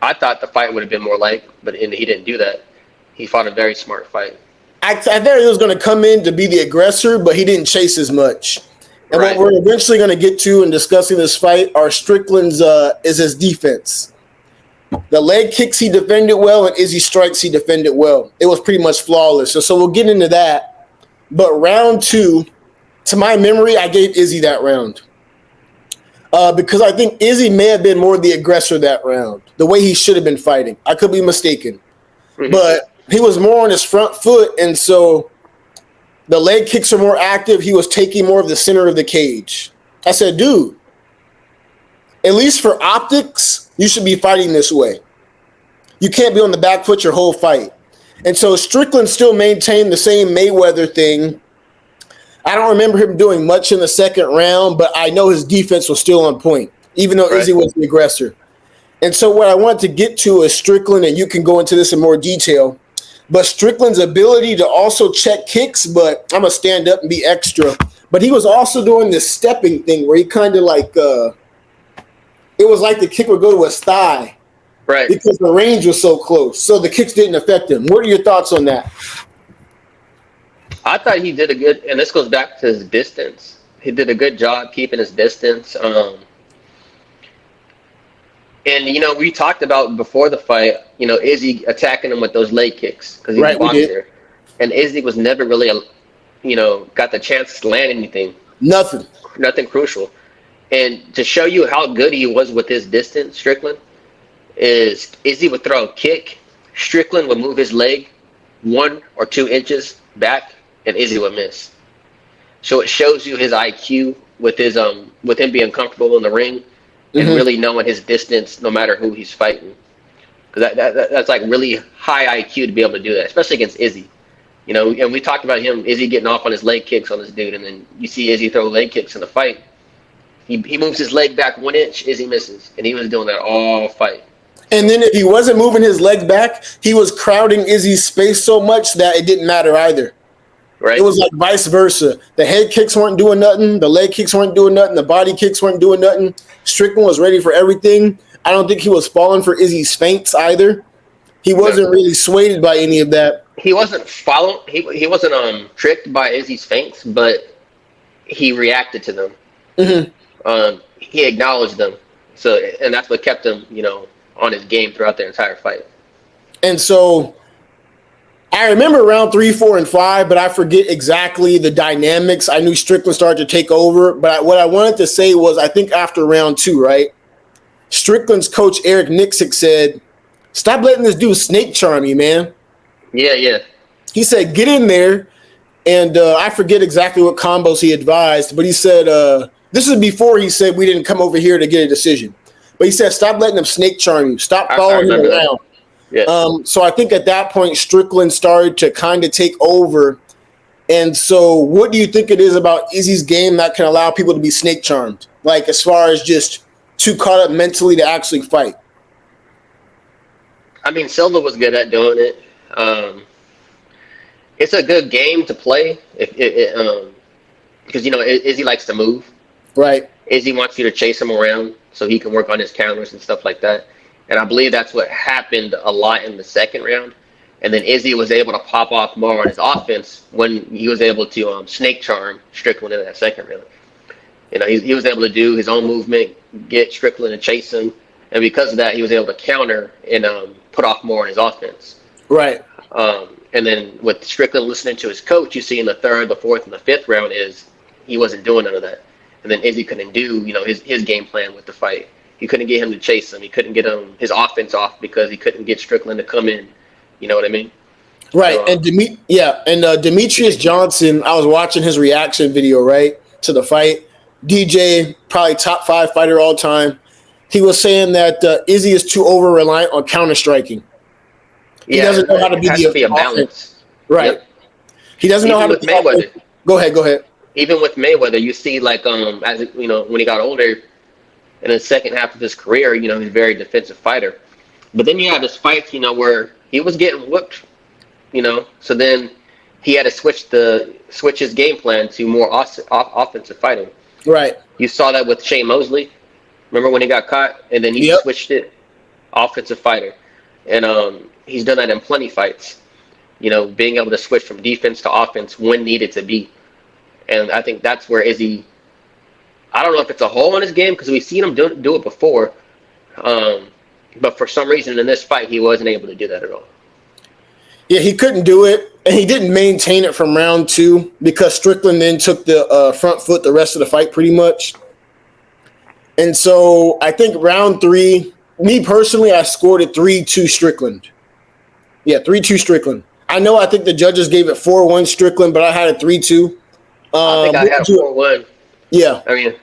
I thought the fight would have been more like, but he didn't do that. He fought a very smart fight. I thought he was going to come in to be the aggressor, but he didn't chase as much. And right. What we're eventually going to get to in discussing this fight are Strickland's is his defense. The leg kicks he defended well, and Izzy strikes he defended well. It was pretty much flawless. So we'll get into that. But round two, to my memory, I gave Izzy that round. Because I think Izzy may have been more the aggressor that round, the way he should have been fighting. I could be mistaken. Mm-hmm. But he was more on his front foot, and so the leg kicks are more active. He was taking more of the center of the cage. I said, dude, at least for optics, you should be fighting this way. You can't be on the back foot your whole fight. And so Strickland still maintained the same Mayweather thing. I don't remember him doing much in the second round, but I know his defense was still on point, even though Izzy was the aggressor. And so what I want to get to is Strickland, and you can go into this in more detail, but Strickland's ability to also check kicks, but I'm going to stand up and be extra. But he was also doing this stepping thing where he kind of like, it was like the kick would go to his thigh. Right. Because the range was so close. So the kicks didn't affect him. What are your thoughts on that? I thought he did a good, and this goes back to his distance. He did a good job keeping his distance. And we talked about before the fight, Izzy attacking him with those leg kicks because he's a Right, we did. boxer, and Izzy was never really, got the chance to land anything, nothing crucial. And to show you how good he was with his distance, Strickland, is Izzy would throw a kick, Strickland would move his leg 1 or 2 inches back, and Izzy would miss. So it shows you his IQ with him being comfortable in the ring and really knowing his distance no matter who he's fighting. Because that's like really high IQ to be able to do that, especially against Izzy. And we talked about Izzy getting off on his leg kicks on this dude, and then you see Izzy throw leg kicks in the fight. He moves his leg back 1 inch, Izzy misses, and he was doing that all fight. And then if he wasn't moving his leg back, he was crowding Izzy's space so much that it didn't matter either. Right. It was like vice versa. The head kicks weren't doing nothing. The leg kicks weren't doing nothing. The body kicks weren't doing nothing. Strickland was ready for everything. I don't think he was falling for Izzy's feints either. He wasn't really swayed by any of that. He wasn't he wasn't tricked by Izzy's feints, but he reacted to them. He acknowledged them. So, and that's what kept him, on his game throughout the entire fight. And so I remember round 3, 4, and 5, but I forget exactly the dynamics. I knew Strickland started to take over, but what I wanted to say was I think after round 2, right, Strickland's coach Eric Nixick said, "Stop letting this dude snake charm you, man." Yeah. He said, "Get in there," and I forget exactly what combos he advised, but he said, this is before he said we didn't come over here to get a decision. But he said, "Stop letting him snake charm you. Stop following him around." Yeah. So I think at that point, Strickland started to kind of take over. And so what do you think it is about Izzy's game that can allow people to be snake charmed? Like as far as just too caught up mentally to actually fight? I mean, Silva was good at doing it. It's a good game to play because, Izzy likes to move. Right. Izzy wants you to chase him around so he can work on his counters and stuff like that. And I believe that's what happened a lot in the second round. And then Izzy was able to pop off more on his offense when he was able to snake charm Strickland in that second round. He was able to do his own movement, get Strickland to chase him. And because of that, he was able to counter and put off more on his offense. Right. And then with Strickland listening to his coach, you see in the third, the fourth, and the fifth round is he wasn't doing none of that. And then Izzy couldn't do, his game plan with the fight. He couldn't get him to chase him. He couldn't get his offense off because he couldn't get Strickland to come in. You know what I mean? Right. So, and Demetrius Johnson, I was watching his reaction video, right, to the fight. DJ, probably top 5 fighter all time. He was saying that Izzy is too over-reliant on counter-striking. He doesn't know how to be a balance. Right. Yep. He doesn't know how to be Mayweather. Go ahead. Even with Mayweather, you see, like, as when he got older, in the second half of his career, he's a very defensive fighter. But then you have his fights, where he was getting whooped, So then he had to switch his game plan to more offensive fighting. Right. You saw that with Shane Mosley. Remember when he got caught? And then he switched it, offensive fighter. And he's done that in plenty of fights. Being able to switch from defense to offense when needed to be. And I think that's where Izzy, I don't know if it's a hole in his game because we've seen him do it before. But for some reason in this fight, he wasn't able to do that at all. Yeah, he couldn't do it. And he didn't maintain it from round 2 because Strickland then took the front foot the rest of the fight pretty much. And so I think round 3, me personally, I scored it 3-2 Strickland. Yeah, 3-2 Strickland. I think the judges gave it 4-1 Strickland, but I had it 3-2. I think I had a 4-1. Yeah. I mean,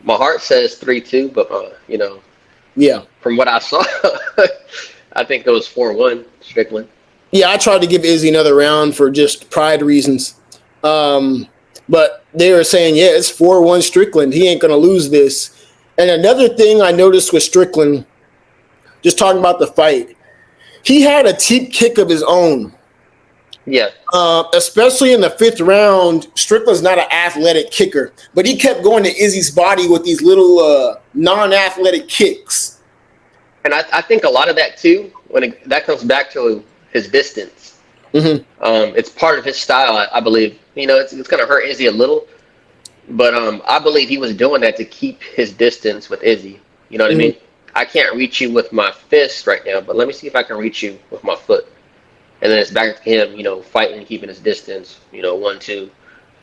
my heart says 3-2, but, yeah, from what I saw, I think it was 4-1 Strickland. Yeah, I tried to give Izzy another round for just pride reasons. But they were saying, yeah, it's 4-1 Strickland. He ain't going to lose this. And another thing I noticed with Strickland, just talking about the fight, he had a teep kick of his own. Yeah. Especially in the 5th round, Strickland's not an athletic kicker, but he kept going to Izzy's body with these little non-athletic kicks. And I think a lot of that too, that comes back to his distance. Mm-hmm. It's part of his style, I believe. It's going to hurt Izzy a little, but I believe he was doing that to keep his distance with Izzy. You know what I Mm-hmm. mean? I can't reach you with my fist right now, but let me see if I can reach you with my foot. And then it's back to him, fighting, keeping his distance, 1-2.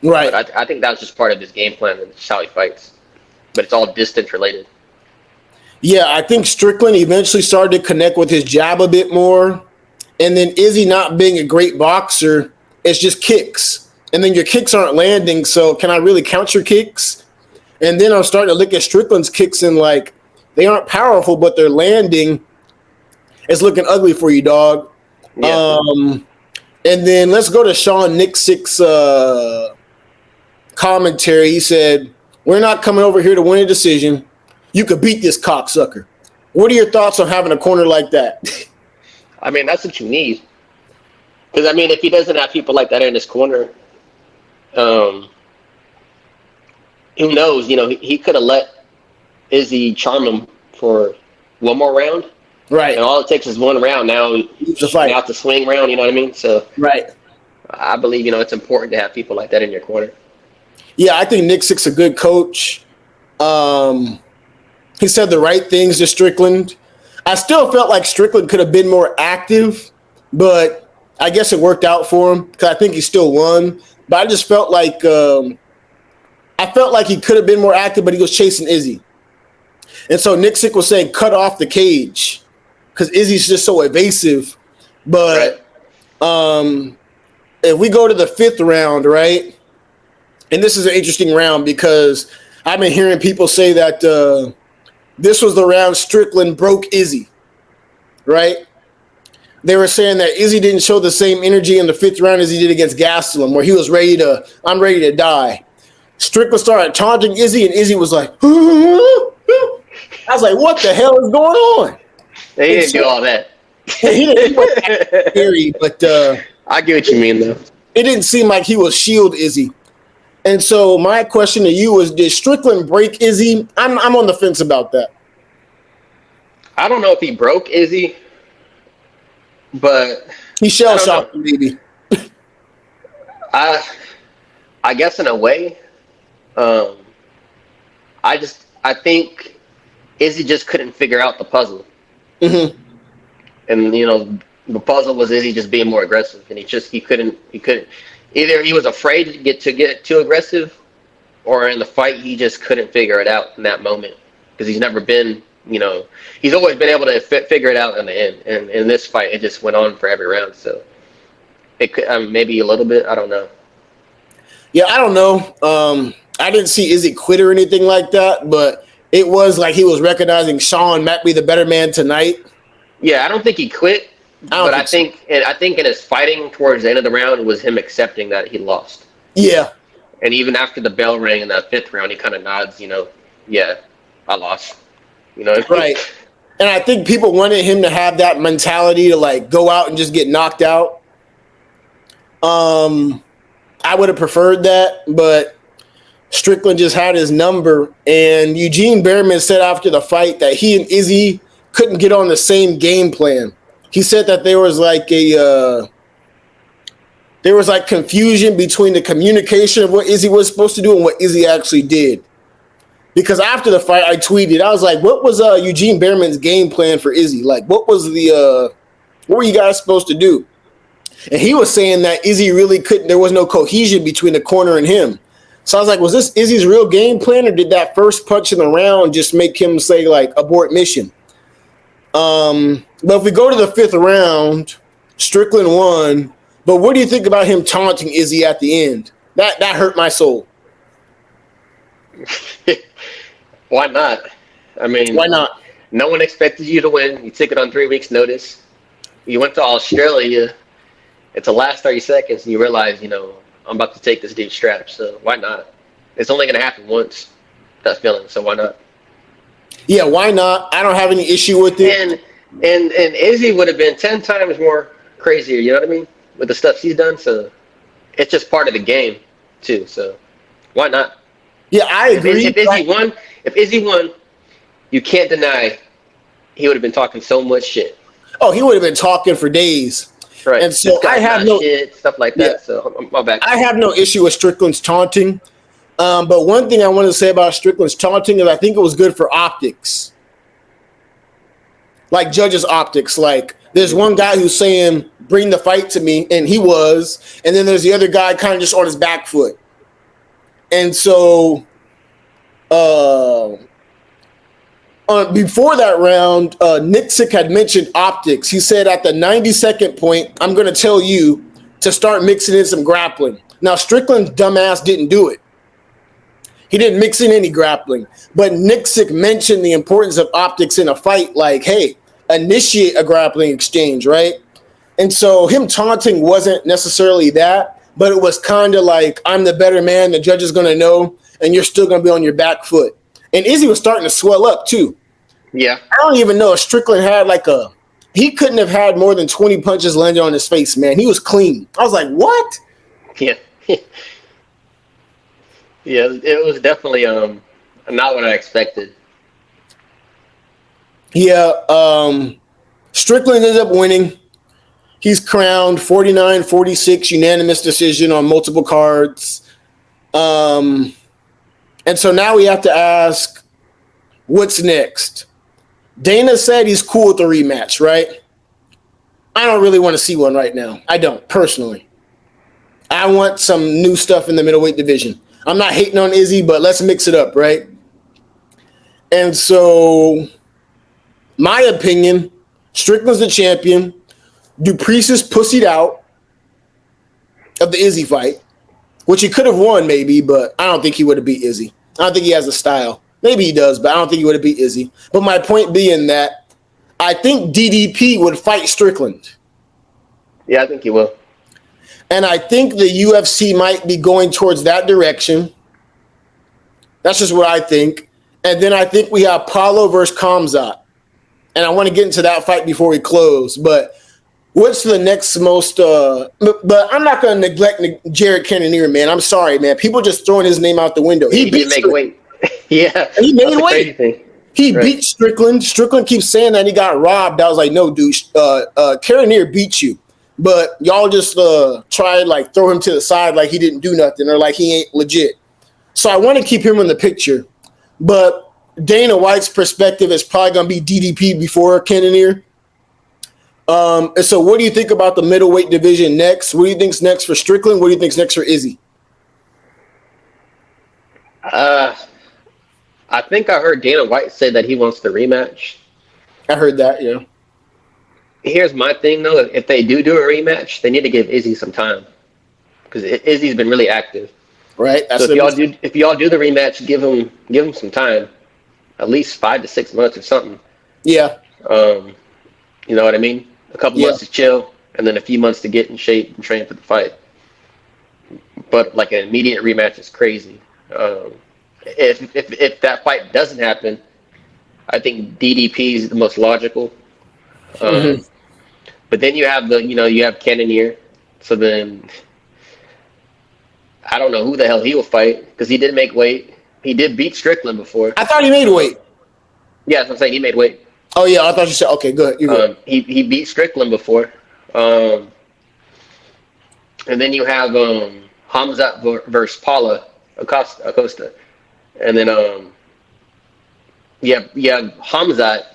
But Right. I think that was just part of his game plan and just how he fights. But it's all distance related. Yeah, I think Strickland eventually started to connect with his jab a bit more. And then Izzy not being a great boxer, it's just kicks. And then your kicks aren't landing. So can I really count your kicks? And then I'm starting to look at Strickland's kicks and like they aren't powerful, but they're landing. It's looking ugly for you, dog. Yeah. Um, and then let's go to Sean Nixick's commentary. He said, "We're not coming over here to win a decision. You could beat this cocksucker." What are your thoughts on having a corner like that? I mean, that's what you need. Because, I mean, if he doesn't have people like that in his corner, um, who knows? He could have let Izzy charm him for one more round. Right. And all it takes is one round. Now it's a swing round, you know what I mean? So right. I believe, it's important to have people like that in your corner. Yeah, I think Nixick's a good coach. He said the right things to Strickland. I still felt like Strickland could have been more active, but I guess it worked out for him because I think he still won. But I just felt like he could have been more active, but he was chasing Izzy. And so Nixick was saying cut off the cage because Izzy's just so evasive. But if we go to the 5th round, right? And this is an interesting round because I've been hearing people say that this was the round Strickland broke Izzy, right? They were saying that Izzy didn't show the same energy in the 5th round as he did against Gastelum, where he was I'm ready to die. Strickland started taunting Izzy, and Izzy was like, I was like, what the hell is going on? He didn't do all that. He wasn't scary, but I get what you mean, though. It didn't seem like he was shield Izzy. And so my question to you is, did Strickland break Izzy? I'm on the fence about that. I don't know if he broke Izzy, but he shell shocked him, maybe. I guess in a way, I think Izzy just couldn't figure out the puzzle. Mm-hmm. And the puzzle was Izzy just being more aggressive, and he couldn't. Either he was afraid to get too aggressive, or in the fight he just couldn't figure it out in that moment because he's never been. He's always been able to figure it out in the end. And in this fight, it just went on for every round. So it could maybe a little bit. I don't know. Yeah, I don't know. I didn't see Izzy quit or anything like that, but it was like he was recognizing Sean might be the better man tonight. Yeah, I don't think he quit, but I think in his fighting towards the end of the round was him accepting that he lost. Yeah. And even after the bell rang in that 5th round, he kind of nods, yeah, I lost. Right. And I think people wanted him to have that mentality to like go out and just get knocked out. I would have preferred that, but Strickland just had his number. And Eugene Behrman said after the fight that he and Izzy couldn't get on the same game plan. He said that there was like confusion between the communication of what Izzy was supposed to do and what Izzy actually did. Because after the fight, I tweeted, I was like, what was Eugene Behrman's game plan for Izzy? Like, what were you guys supposed to do? And he was saying that Izzy really there was no cohesion between the corner and him. So I was like, was this Izzy's real game plan, or did that first punch in the round just make him say, like, abort mission? But if we go to the 5th round, Strickland won. But what do you think about him taunting Izzy at the end? That hurt my soul. Why not? I mean, why not? No one expected you to win. You took it on 3 weeks' notice. You went to Australia. It's the last 30 seconds, and you realize, I'm about to take this dude's strap. So why not? It's only going to happen once, that feeling. So why not? Yeah, why not? I don't have any issue with it. And Izzy would have been 10 times more crazier, you know what I mean? With the stuff she's done. So it's just part of the game, too. So why not? Yeah, I agree. If Izzy won, you can't deny he would have been talking so much shit. Oh, he would have been talking for days. Right. And so This guy's not shit, stuff like that. So my back. I have no issue with Strickland's taunting. But one thing I want to say about Strickland's taunting is I think it was good for optics. Like judges' optics. Like there's one guy who's saying, bring the fight to me, and he was. And then there's the other guy kind of just on his back foot. And so before that round, Nixick had mentioned optics. He said at the 92nd point, I'm going to tell you to start mixing in some grappling. Now, Strickland's dumbass didn't do it. He didn't mix in any grappling. But Nixick mentioned the importance of optics in a fight, like, hey, initiate a grappling exchange, right? And so him taunting wasn't necessarily that, but it was kind of like, I'm the better man, the judge is going to know, and you're still going to be on your back foot. And Izzy was starting to swell up, too. Yeah. I don't even know if Strickland had he couldn't have had more than 20 punches landed on his face, man. He was clean. I was like, what? Yeah. Yeah, it was definitely not what I expected. Yeah, Strickland ended up winning. He's crowned 49-46 unanimous decision on multiple cards. And so now we have to ask, what's next? Dana said he's cool with the rematch, right? I don't really want to see one right now. I don't, personally. I want some new stuff in the middleweight division. I'm not hating on Izzy, but let's mix it up, right? And so, my opinion, Strickland's the champion. Duplessis pussied out of the Izzy fight, which he could have won maybe, but I don't think he would have beat Izzy. I don't think he has the style. Maybe he does, but I don't think he would have beat Izzy. But my point being that I think DDP would fight Strickland. Yeah, I think he will. And I think the UFC might be going towards that direction. That's just what I think. And then I think we have Paulo versus Khamzat. And I want to get into that fight before we close. But what's the next most but I'm not going to neglect Jared Cannonier, man. I'm sorry, man. People just throwing his name out the window. He did make weight. Yeah. He made weight. He beat Strickland. Strickland keeps saying that he got robbed. I was like, no, dude. Cannonier beat you. But y'all just try to throw him to the side like he didn't do nothing or like he ain't legit. So I want to keep him in the picture. But Dana White's perspective is probably going to be DDP before Cannonier. And so what do you think about the middleweight division next? What do you think's next for Strickland? What do you think's next for Izzy? I think I heard Dana White say that he wants the rematch. I heard that, yeah. Here's my thing, though. If they do a rematch, they need to give Izzy some time because Izzy's been really active. Right. That's so if y'all do the rematch, give him some time, at least 5 to 6 months or something. Yeah. You know what I mean? A couple months to chill, and then a few months to get in shape and train for the fight. But like an immediate rematch is crazy. If that fight doesn't happen, I think DDP is the most logical. But then you have you have Cannonier. So then I don't know who the hell he will fight because he did make weight. He did beat Strickland before. I thought he made weight. Yeah, that's what I'm saying. He made weight. Oh yeah, I thought you said okay. Good. You're good. He beat Strickland before. And then you have Khamzat versus Paula Acosta. And then you have Khamzat,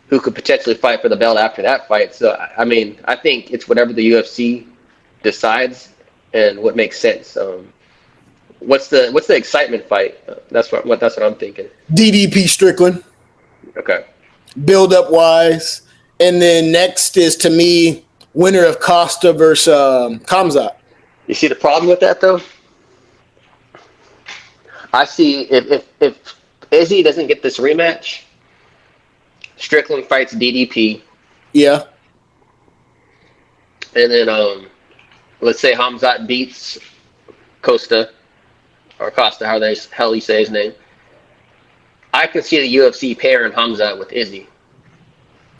who could potentially fight for the belt after that fight. So I mean, I think it's whatever the UFC decides and what makes sense. What's the excitement fight? That's what I'm thinking. DDP Strickland. Okay. Build up wise, and then next is to me winner of Costa versus Khamzat. You see the problem with that though? I see if Izzy doesn't get this rematch, Strickland fights DDP. Yeah. And then let's say Khamzat beats Costa, how the hell you say his name. I can see the UFC pairing Khamzat with Izzy,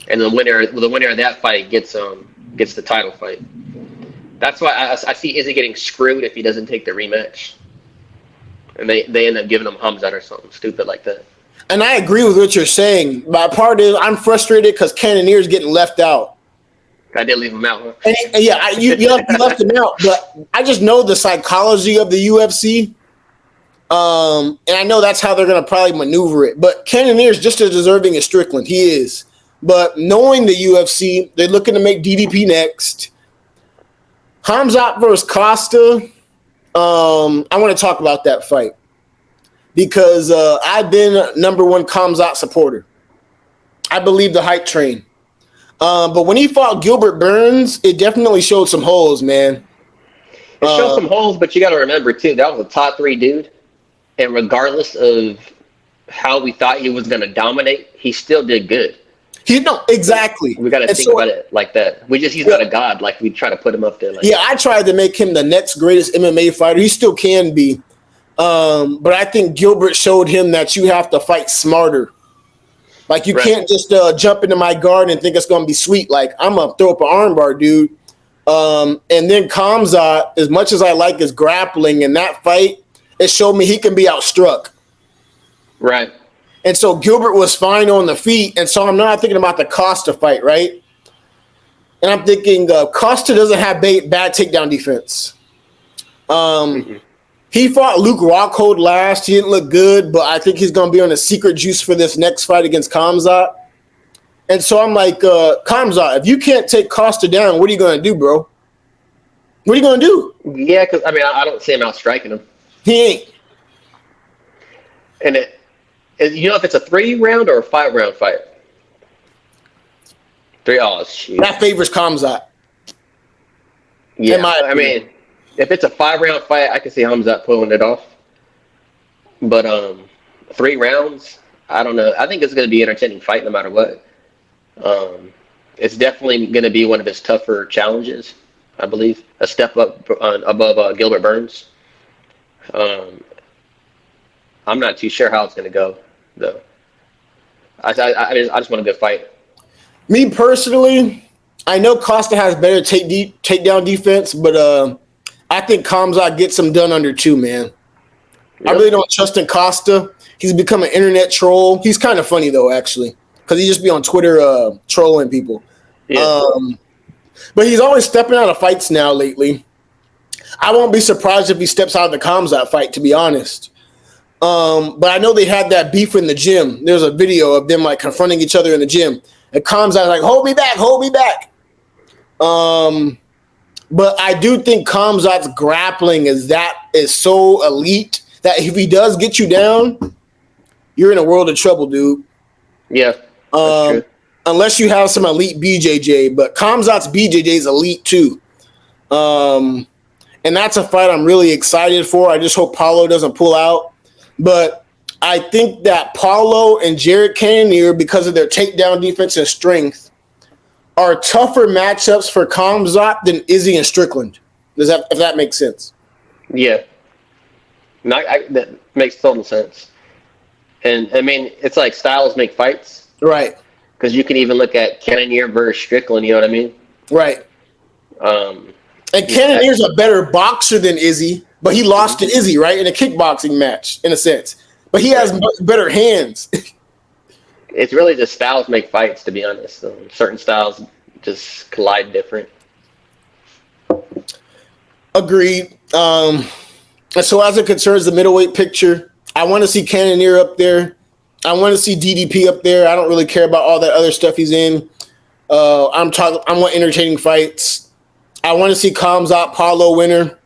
and the winner of that fight gets the title fight. That's why I see Izzy getting screwed if he doesn't take the rematch, and they end up giving him Khamzat or something stupid like that. And I agree with what you're saying. My part is I'm frustrated because Cannonier's getting left out. I did leave him out. Huh? And yeah, you left him out, but I just know the psychology of the UFC. And I know that's how they're going to probably maneuver it. But Cannonier is just as deserving as Strickland. He is. But knowing the UFC, they're looking to make DDP next. Khamzat versus Costa. I want to talk about that fight because I've been #1 Khamzat supporter. I believe the hype train. But when he fought Gilbert Burns, it definitely showed some holes, man. It showed some holes, but you got to remember, too, that was a top 3 dude. And regardless of how we thought he was going to dominate, he still did good. Exactly. We got to think about it like that. He's not a god. Like, we try to put him up there. Like I tried to make him the next greatest MMA fighter. He still can be. But I think Gilbert showed him that you have to fight smarter. Like, you can't just jump into my guard and think it's going to be sweet. Like, I'm going to throw up an armbar, dude. And then Khamzat, as much as I like his grappling in that fight, it showed me he can be outstruck. Right. And so Gilbert was fine on the feet. And so I'm not thinking about the Costa fight, right? And I'm thinking Costa doesn't have bad takedown defense. He fought Luke Rockhold last. He didn't look good, but I think he's going to be on a secret juice for this next fight against Khamzat. And so I'm like, Khamzat, if you can't take Costa down, what are you going to do, bro? What are you going to do? Yeah, because, I don't see him outstriking him. He ain't. And if it's a 3-round or a 5-round fight? 3. Oh, shoot. That favors Khamzat. Yeah, if it's a 5-round fight, I can see Khamzat pulling it off. But 3 rounds, I don't know. I think it's going to be an entertaining fight no matter what. It's definitely going to be one of his tougher challenges, I believe. A step up above Gilbert Burns. I'm not too sure how it's going to go, though. I just want a good fight. Me personally, I know Costa has better takedown defense, but I think Khamzat gets him done under 2, man. Yep. I really don't trust in Costa. He's become an internet troll. He's kind of funny, though, actually, because he just be on Twitter trolling people. Yeah. But he's always stepping out of fights now lately. I won't be surprised if he steps out of the Khamzat fight, to be honest. But I know they had that beef in the gym. There's a video of them like confronting each other in the gym. And Khamzat's like, hold me back, hold me back. But I do think Khamzat's grappling is so elite that if he does get you down, you're in a world of trouble, dude. Yeah. That's true. Unless you have some elite BJJ, but Khamzat's BJJ is elite too. And that's a fight I'm really excited for. I just hope Paulo doesn't pull out. But I think that Paulo and Jared Cannonier, because of their takedown defense and strength, are tougher matchups for Khamzat than Izzy and Strickland. If that makes sense? Yeah. That makes total sense. And, it's like styles make fights. Right. Because you can even look at Cannonier versus Strickland, you know what I mean? Right. And Cannonier's a better boxer than Izzy, but he lost to Izzy, right, in a kickboxing match, in a sense. But he has better hands. It's really just styles make fights, to be honest. Certain styles just collide different. Agreed. And so as it concerns the middleweight picture, I want to see Cannonier up there. I want to see DDP up there. I don't really care about all that other stuff he's in. I want entertaining fights. I want to see Khamzat Paulo winner.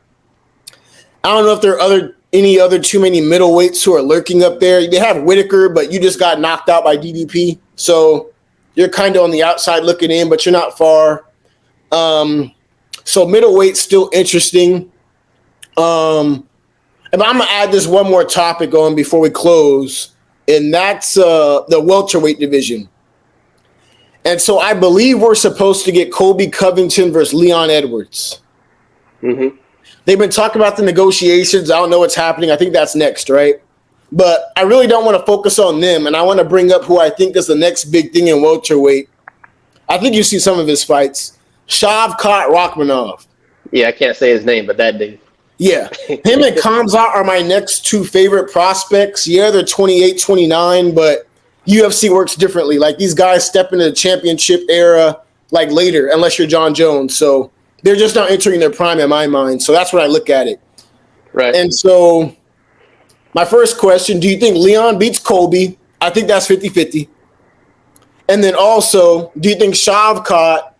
I don't know if there are any other too many middleweights who are lurking up there. They have Whitaker, but you just got knocked out by DDP. So you're kind of on the outside looking in, but you're not far. So middleweight's still interesting. And I'm going to add this one more topic on before we close, and that's the welterweight division. And so I believe we're supposed to get Colby Covington versus Leon Edwards. Mm-hmm. They've been talking about the negotiations. I don't know what's happening. I think that's next, right? But I really don't want to focus on them, and I want to bring up who I think is the next big thing in welterweight. I think you see some of his fights. Shavkat Rakhmonov. Yeah, I can't say his name, but that dude. Yeah. Him and Khamzat are my next 2 favorite prospects. Yeah, they're 28, 29, but UFC works differently. Like, these guys step into the championship era. like later, unless you're John Jones. So they're just not entering their prime in my mind. So that's what I look at it. Right. And so my first question, do you think Leon beats Colby? I think that's 50-50. And then also, do you think Shavkat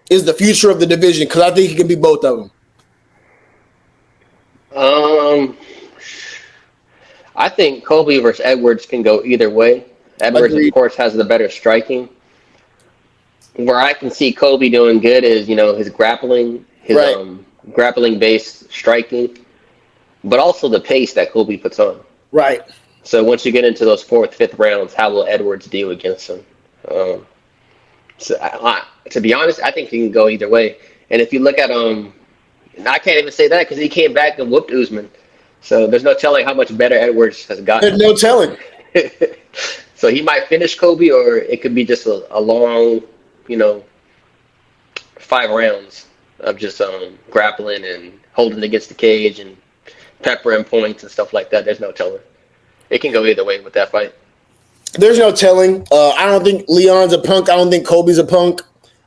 is the future of the division? Because I think he can be both of them. I think Colby versus Edwards can go either way. Edwards, Agreed. of course, has the better striking. Where I can see Colby doing good is, his grappling, his Right. grappling-based striking, but also the pace that Colby puts on. Right. So once you get into those fourth, fifth rounds, how will Edwards do against him? To be honest, I think he can go either way. And if you look at I can't even say that because he came back and whooped Usman. So there's no telling how much better Edwards has gotten. There's no telling. So he might finish Colby, or it could be just a long, 5 rounds of just grappling and holding against the cage and peppering points and stuff like that. There's no telling. It can go either way with that fight. There's no telling. I don't think Leon's a punk. I don't think Colby's a punk.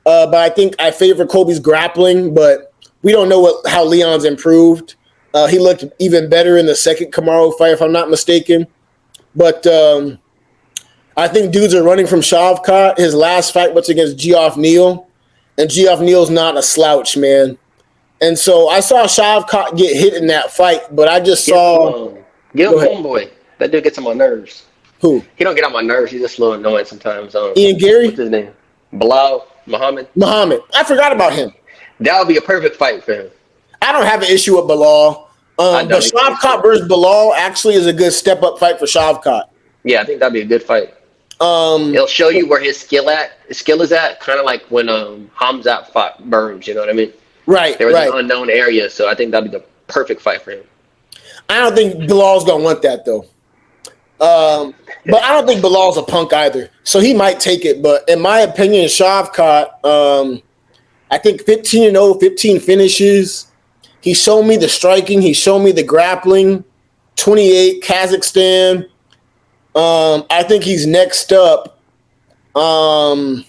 But I think I favor Colby's grappling, but we don't know how Leon's improved. He looked even better in the second Kamaru fight, if I'm not mistaken. But I think dudes are running from Shavkat. His last fight was against Geoff Neal, and Geoff Neal's not a slouch, man. And so I saw Shavkat get hit in that fight, but I just saw... Get him homeboy. That dude gets on my nerves. Who? He don't get on my nerves. He's just a little annoying sometimes. Ian Gary? What's his name? Bilal Muhammad. I forgot about him. That would be a perfect fight for him. I don't have an issue with Bilal. But Shavkat versus Bilal actually is a good step-up fight for Shavkat. Yeah, I think that'd be a good fight. It'll show you where his skill is at, kind of like when Hamzat fought Burns, you know what I mean? Right, There was an unknown area, so I think that'd be the perfect fight for him. I don't think Bilal's going to want that, though. But I don't think Bilal's a punk either. So he might take it. But in my opinion, Shavkat, I think 15-0, 15 finishes. He showed me the striking. He showed me the grappling. 28, Kazakhstan. I think he's next up. But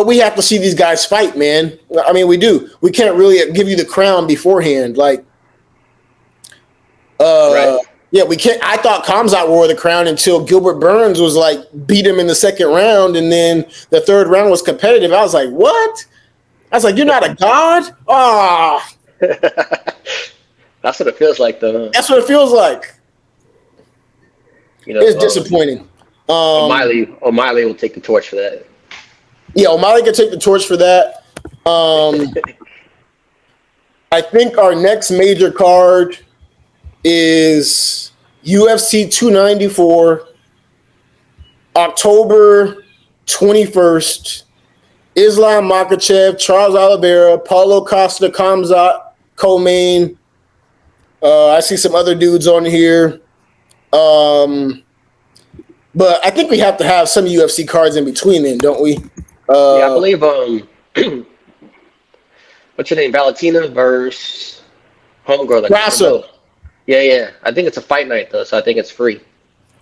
we have to see these guys fight, man. I mean, we do. We can't really give you the crown beforehand. Like, right. Yeah, we can't. I thought Khamzat wore the crown until Gilbert Burns was like beat him in the second round, and then the third round was competitive. I was like, what? I was like, you're not a god? Ah. That's what it feels like, though. That's what it feels like. It's disappointing. O'Malley will take the torch for that. Yeah, O'Malley can take the torch for that. I think our next major card is UFC 294, October 21st. Islam Makhachev, Charles Oliveira, Paulo Costa, Khamzat, co-main. I see some other dudes on here. But I think we have to have some UFC cards in between then, don't we? Yeah, I believe what's your name? Valentina versus homegirl. Grasso. Yeah. I think it's a fight night though, so I think it's free.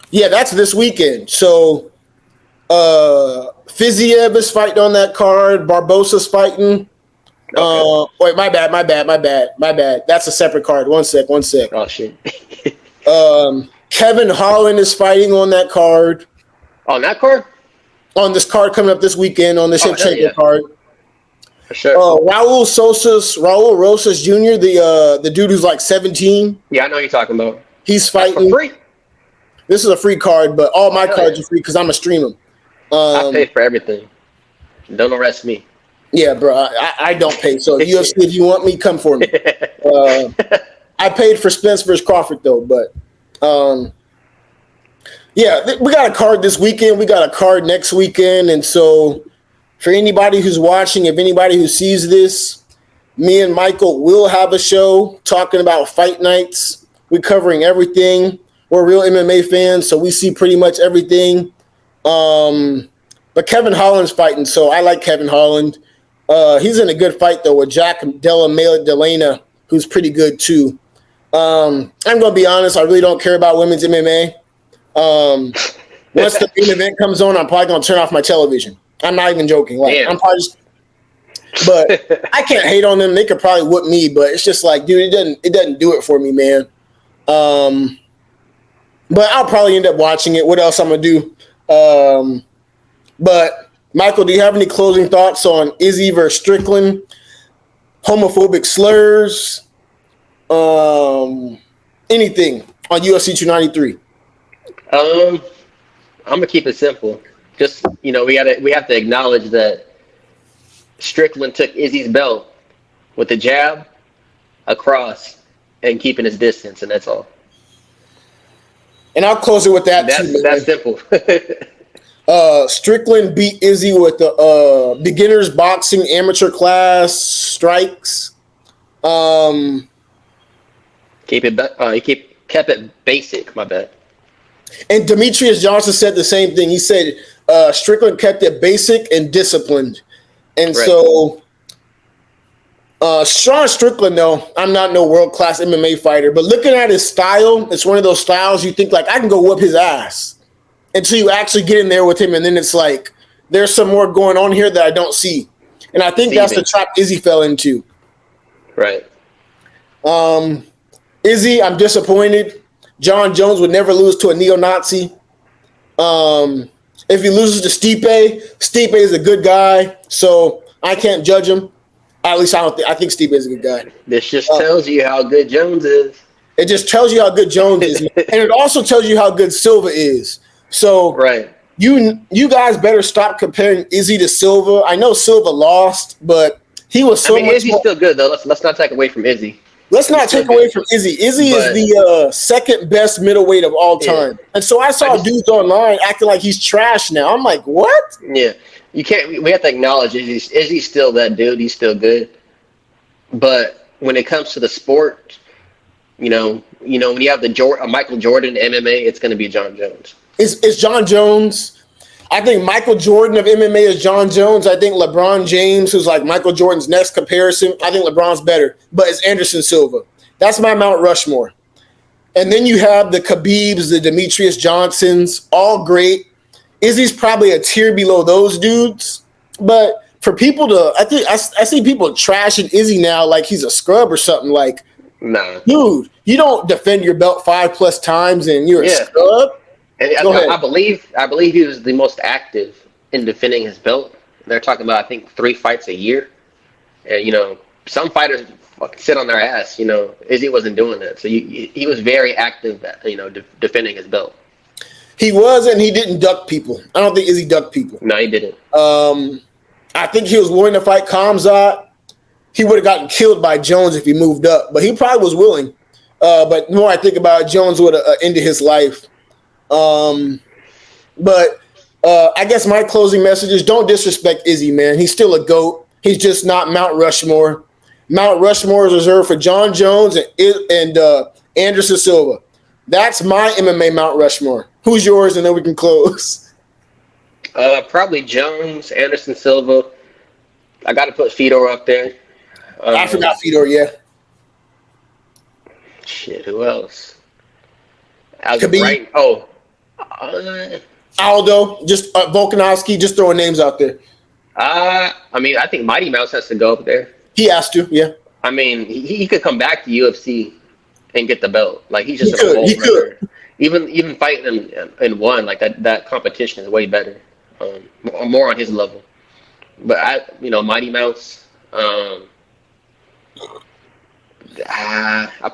Yeah, that's this weekend. So Fiziev is fighting on that card. Barbosa's fighting. Okay. Wait, my bad. That's a separate card. One sec. Oh shit. Kevin Holland is fighting on that card. On that card? On this card coming up this weekend on the Shevchenko card. For sure. Raul Rosas Jr., the dude who's like 17. Yeah, I know what you're talking about. He's fighting. That's for free? This is a free card, but all my cards are free because I'm a stream them. I pay for everything. Don't arrest me. Yeah, bro. I don't pay. So UFC, if you want me, come for me. I paid for Spence versus Crawford though, but yeah, we got a card this weekend. We got a card next weekend, and so for anybody who's watching, if anybody who sees this, me and Michael will have a show talking about fight nights. We're covering everything. We're real MMA fans, so we see pretty much everything. But Kevin Holland's fighting, so I like Kevin Holland. He's in a good fight, though, with Jack Della Delana, who's pretty good, too. I'm going to be honest. I really don't care about women's MMA. Once the main event comes on, I'm probably going to turn off my television. I'm not even joking. Like, I'm probably But I can't hate on them. They could probably whoop me, but it's just like, dude, it doesn't do it for me, man. But I'll probably end up watching it. What else I'm gonna do? But Michael, do you have any closing thoughts on Izzy versus Strickland? Homophobic slurs? Anything on UFC 293? I'm gonna keep it simple. Just we have to acknowledge that Strickland took Izzy's belt with a jab, a cross, and keeping his distance, and that's all. And I'll close it with that. That's simple. Strickland beat Izzy with the beginners boxing amateur class strikes. Kept it basic. My bad. And Demetrius Johnson said the same thing. He said Strickland kept it basic and disciplined. And right. So Sean Strickland, though, I'm not no world-class MMA fighter, but looking at his style, it's one of those styles you think, like, I can go whoop his ass until you actually get in there with him, and then it's like, there's some more going on here that I don't see. And I think that's the trap Izzy fell into. Right. Izzy, I'm disappointed. John Jones would never lose to a neo-Nazi. If he loses to Stipe is a good guy, so I can't judge him. At least I think Stipe is a good guy. This just tells you how good Jones is. It just tells you how good Jones is, and it also tells you how good Silva is. So right. You guys better stop comparing Izzy to Silva. I know Silva lost, but he was so much Izzy's still good, though. Let's not take away from Izzy. Let's not take away from Izzy. Izzy is the second best middleweight of all time. Yeah. And so I saw dudes online acting like he's trash now. I'm like, what? Yeah. You can't. We have to acknowledge Izzy's still that dude. He's still good. But when it comes to the sport, when you have Michael Jordan MMA, it's going to be John Jones. It's John Jones. I think Michael Jordan of MMA is John Jones. I think LeBron James, who's like Michael Jordan's next comparison, I think LeBron's better. But it's Anderson Silva. That's my Mount Rushmore. And then you have the Khabibs, the Demetrius Johnsons, all great. Izzy's probably a tier below those dudes. But for people to, I see people trashing Izzy now like he's a scrub or something. Like, nah. Dude, you don't defend your belt 5+ times and you're a scrub. And I believe he was the most active in defending his belt. They're talking about, I think, 3 fights a year. And, some fighters fucking sit on their ass. Izzy wasn't doing that. So he was very active, defending his belt. He was, and he didn't duck people. I don't think Izzy ducked people. No, he didn't. I think he was willing to fight Khamzat. He would have gotten killed by Jones if he moved up. But he probably was willing. But the more I think about it, Jones would have ended his life. But I guess my closing message is don't disrespect Izzy, man. He's still a GOAT. He's just not Mount Rushmore. Mount Rushmore is reserved for John Jones and Anderson Silva. That's my MMA Mount Rushmore. Who's yours? And then we can close. Probably Jones, Anderson Silva. I got to put Fedor up there. I forgot Fedor, yeah. Shit, who else? Khabib. Right. Aldo, just Volkanovski, just throwing names out there. I think Mighty Mouse has to go up there. He has to, yeah. I mean, he could come back to UFC and get the belt. Like he's just he could. Even fighting in one, like that competition is way better, more on his level. But Mighty Mouse. A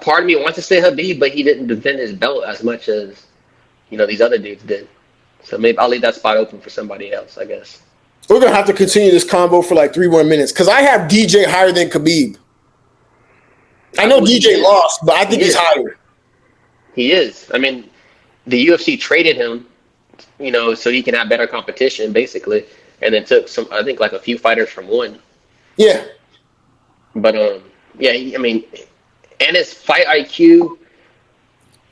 part of me wants to say Khabib, but he didn't defend his belt as much as these other dudes did. So maybe I'll leave that spot open for somebody else, I guess. We're gonna have to continue this combo for like 3 more minutes because I have DJ higher than Khabib. I know DJ lost, but I think he's higher. He is. I mean, the UFC traded him, so he can have better competition, basically, and then took I think like a few fighters from one. Yeah. But and his fight IQ,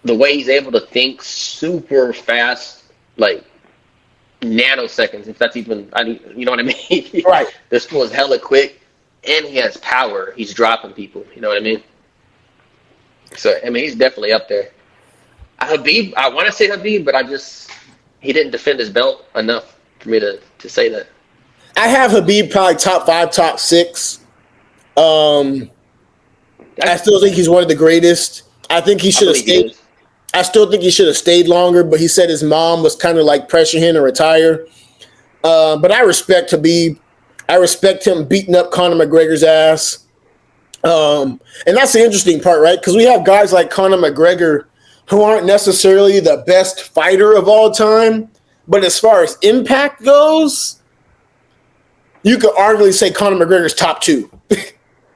the way he's able to think super fast, like nanoseconds, if that's even, you know what I mean? Right. This fool is hella quick, and he has power. He's dropping people. You know what I mean? So, he's definitely up there. Khabib, I want to say Khabib, but he didn't defend his belt enough for me to say that. I have Habib probably top 5, top 6. I still think he's one of the greatest. I think he should have stayed. I still think he should have stayed longer, but he said his mom was kind of like pressuring him to retire. But I respect Habib. I respect him beating up Conor McGregor's ass. And that's the interesting part, right? Because we have guys like Conor McGregor who aren't necessarily the best fighter of all time. But as far as impact goes, you could arguably say Conor McGregor's top 2.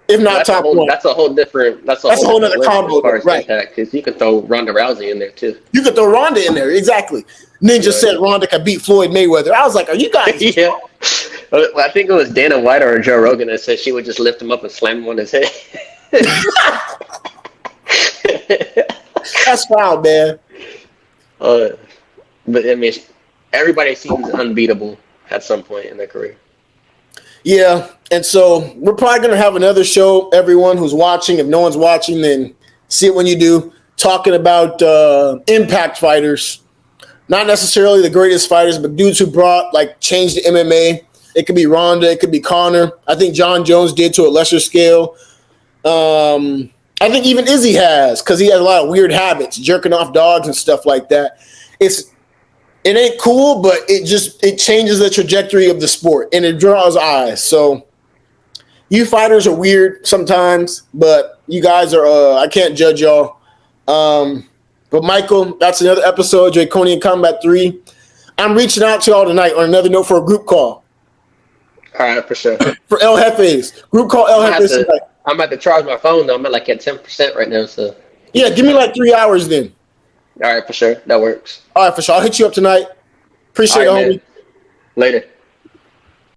If not top 1. That's a whole different. That's a whole other combo, right? Because you could throw Ronda Rousey in there too. You could throw Ronda in there, exactly. Ninja said Ronda could beat Floyd Mayweather. I was like, are you guys? Yeah. I think it was Dana White or Joe Rogan that said she would just lift him up and slam him on his head. That's foul, man. But I mean, everybody seems unbeatable at some point in their career. Yeah, and so we're probably going to have another show, everyone who's watching. If no one's watching, then see it when you do, talking about impact fighters. Not necessarily the greatest fighters, but dudes who changed the MMA. It could be Ronda, it could be Conor. I think John Jones did to a lesser scale. I think even Izzy has, because he has a lot of weird habits, jerking off dogs and stuff like that. It ain't cool, but it changes the trajectory of the sport and it draws eyes. So you fighters are weird sometimes, but you guys are I can't judge y'all. But Michael, that's another episode, Draconian Combat 3. I'm reaching out to y'all tonight on another note for a group call. All right, for sure. For El Jefes. Group call El Jefes tonight. I'm about to charge my phone though. I'm at 10% right now, so yeah, give me 3 hours then. All right, for sure. That works. All right, for sure. I'll hit you up tonight. Appreciate it, homie. Later.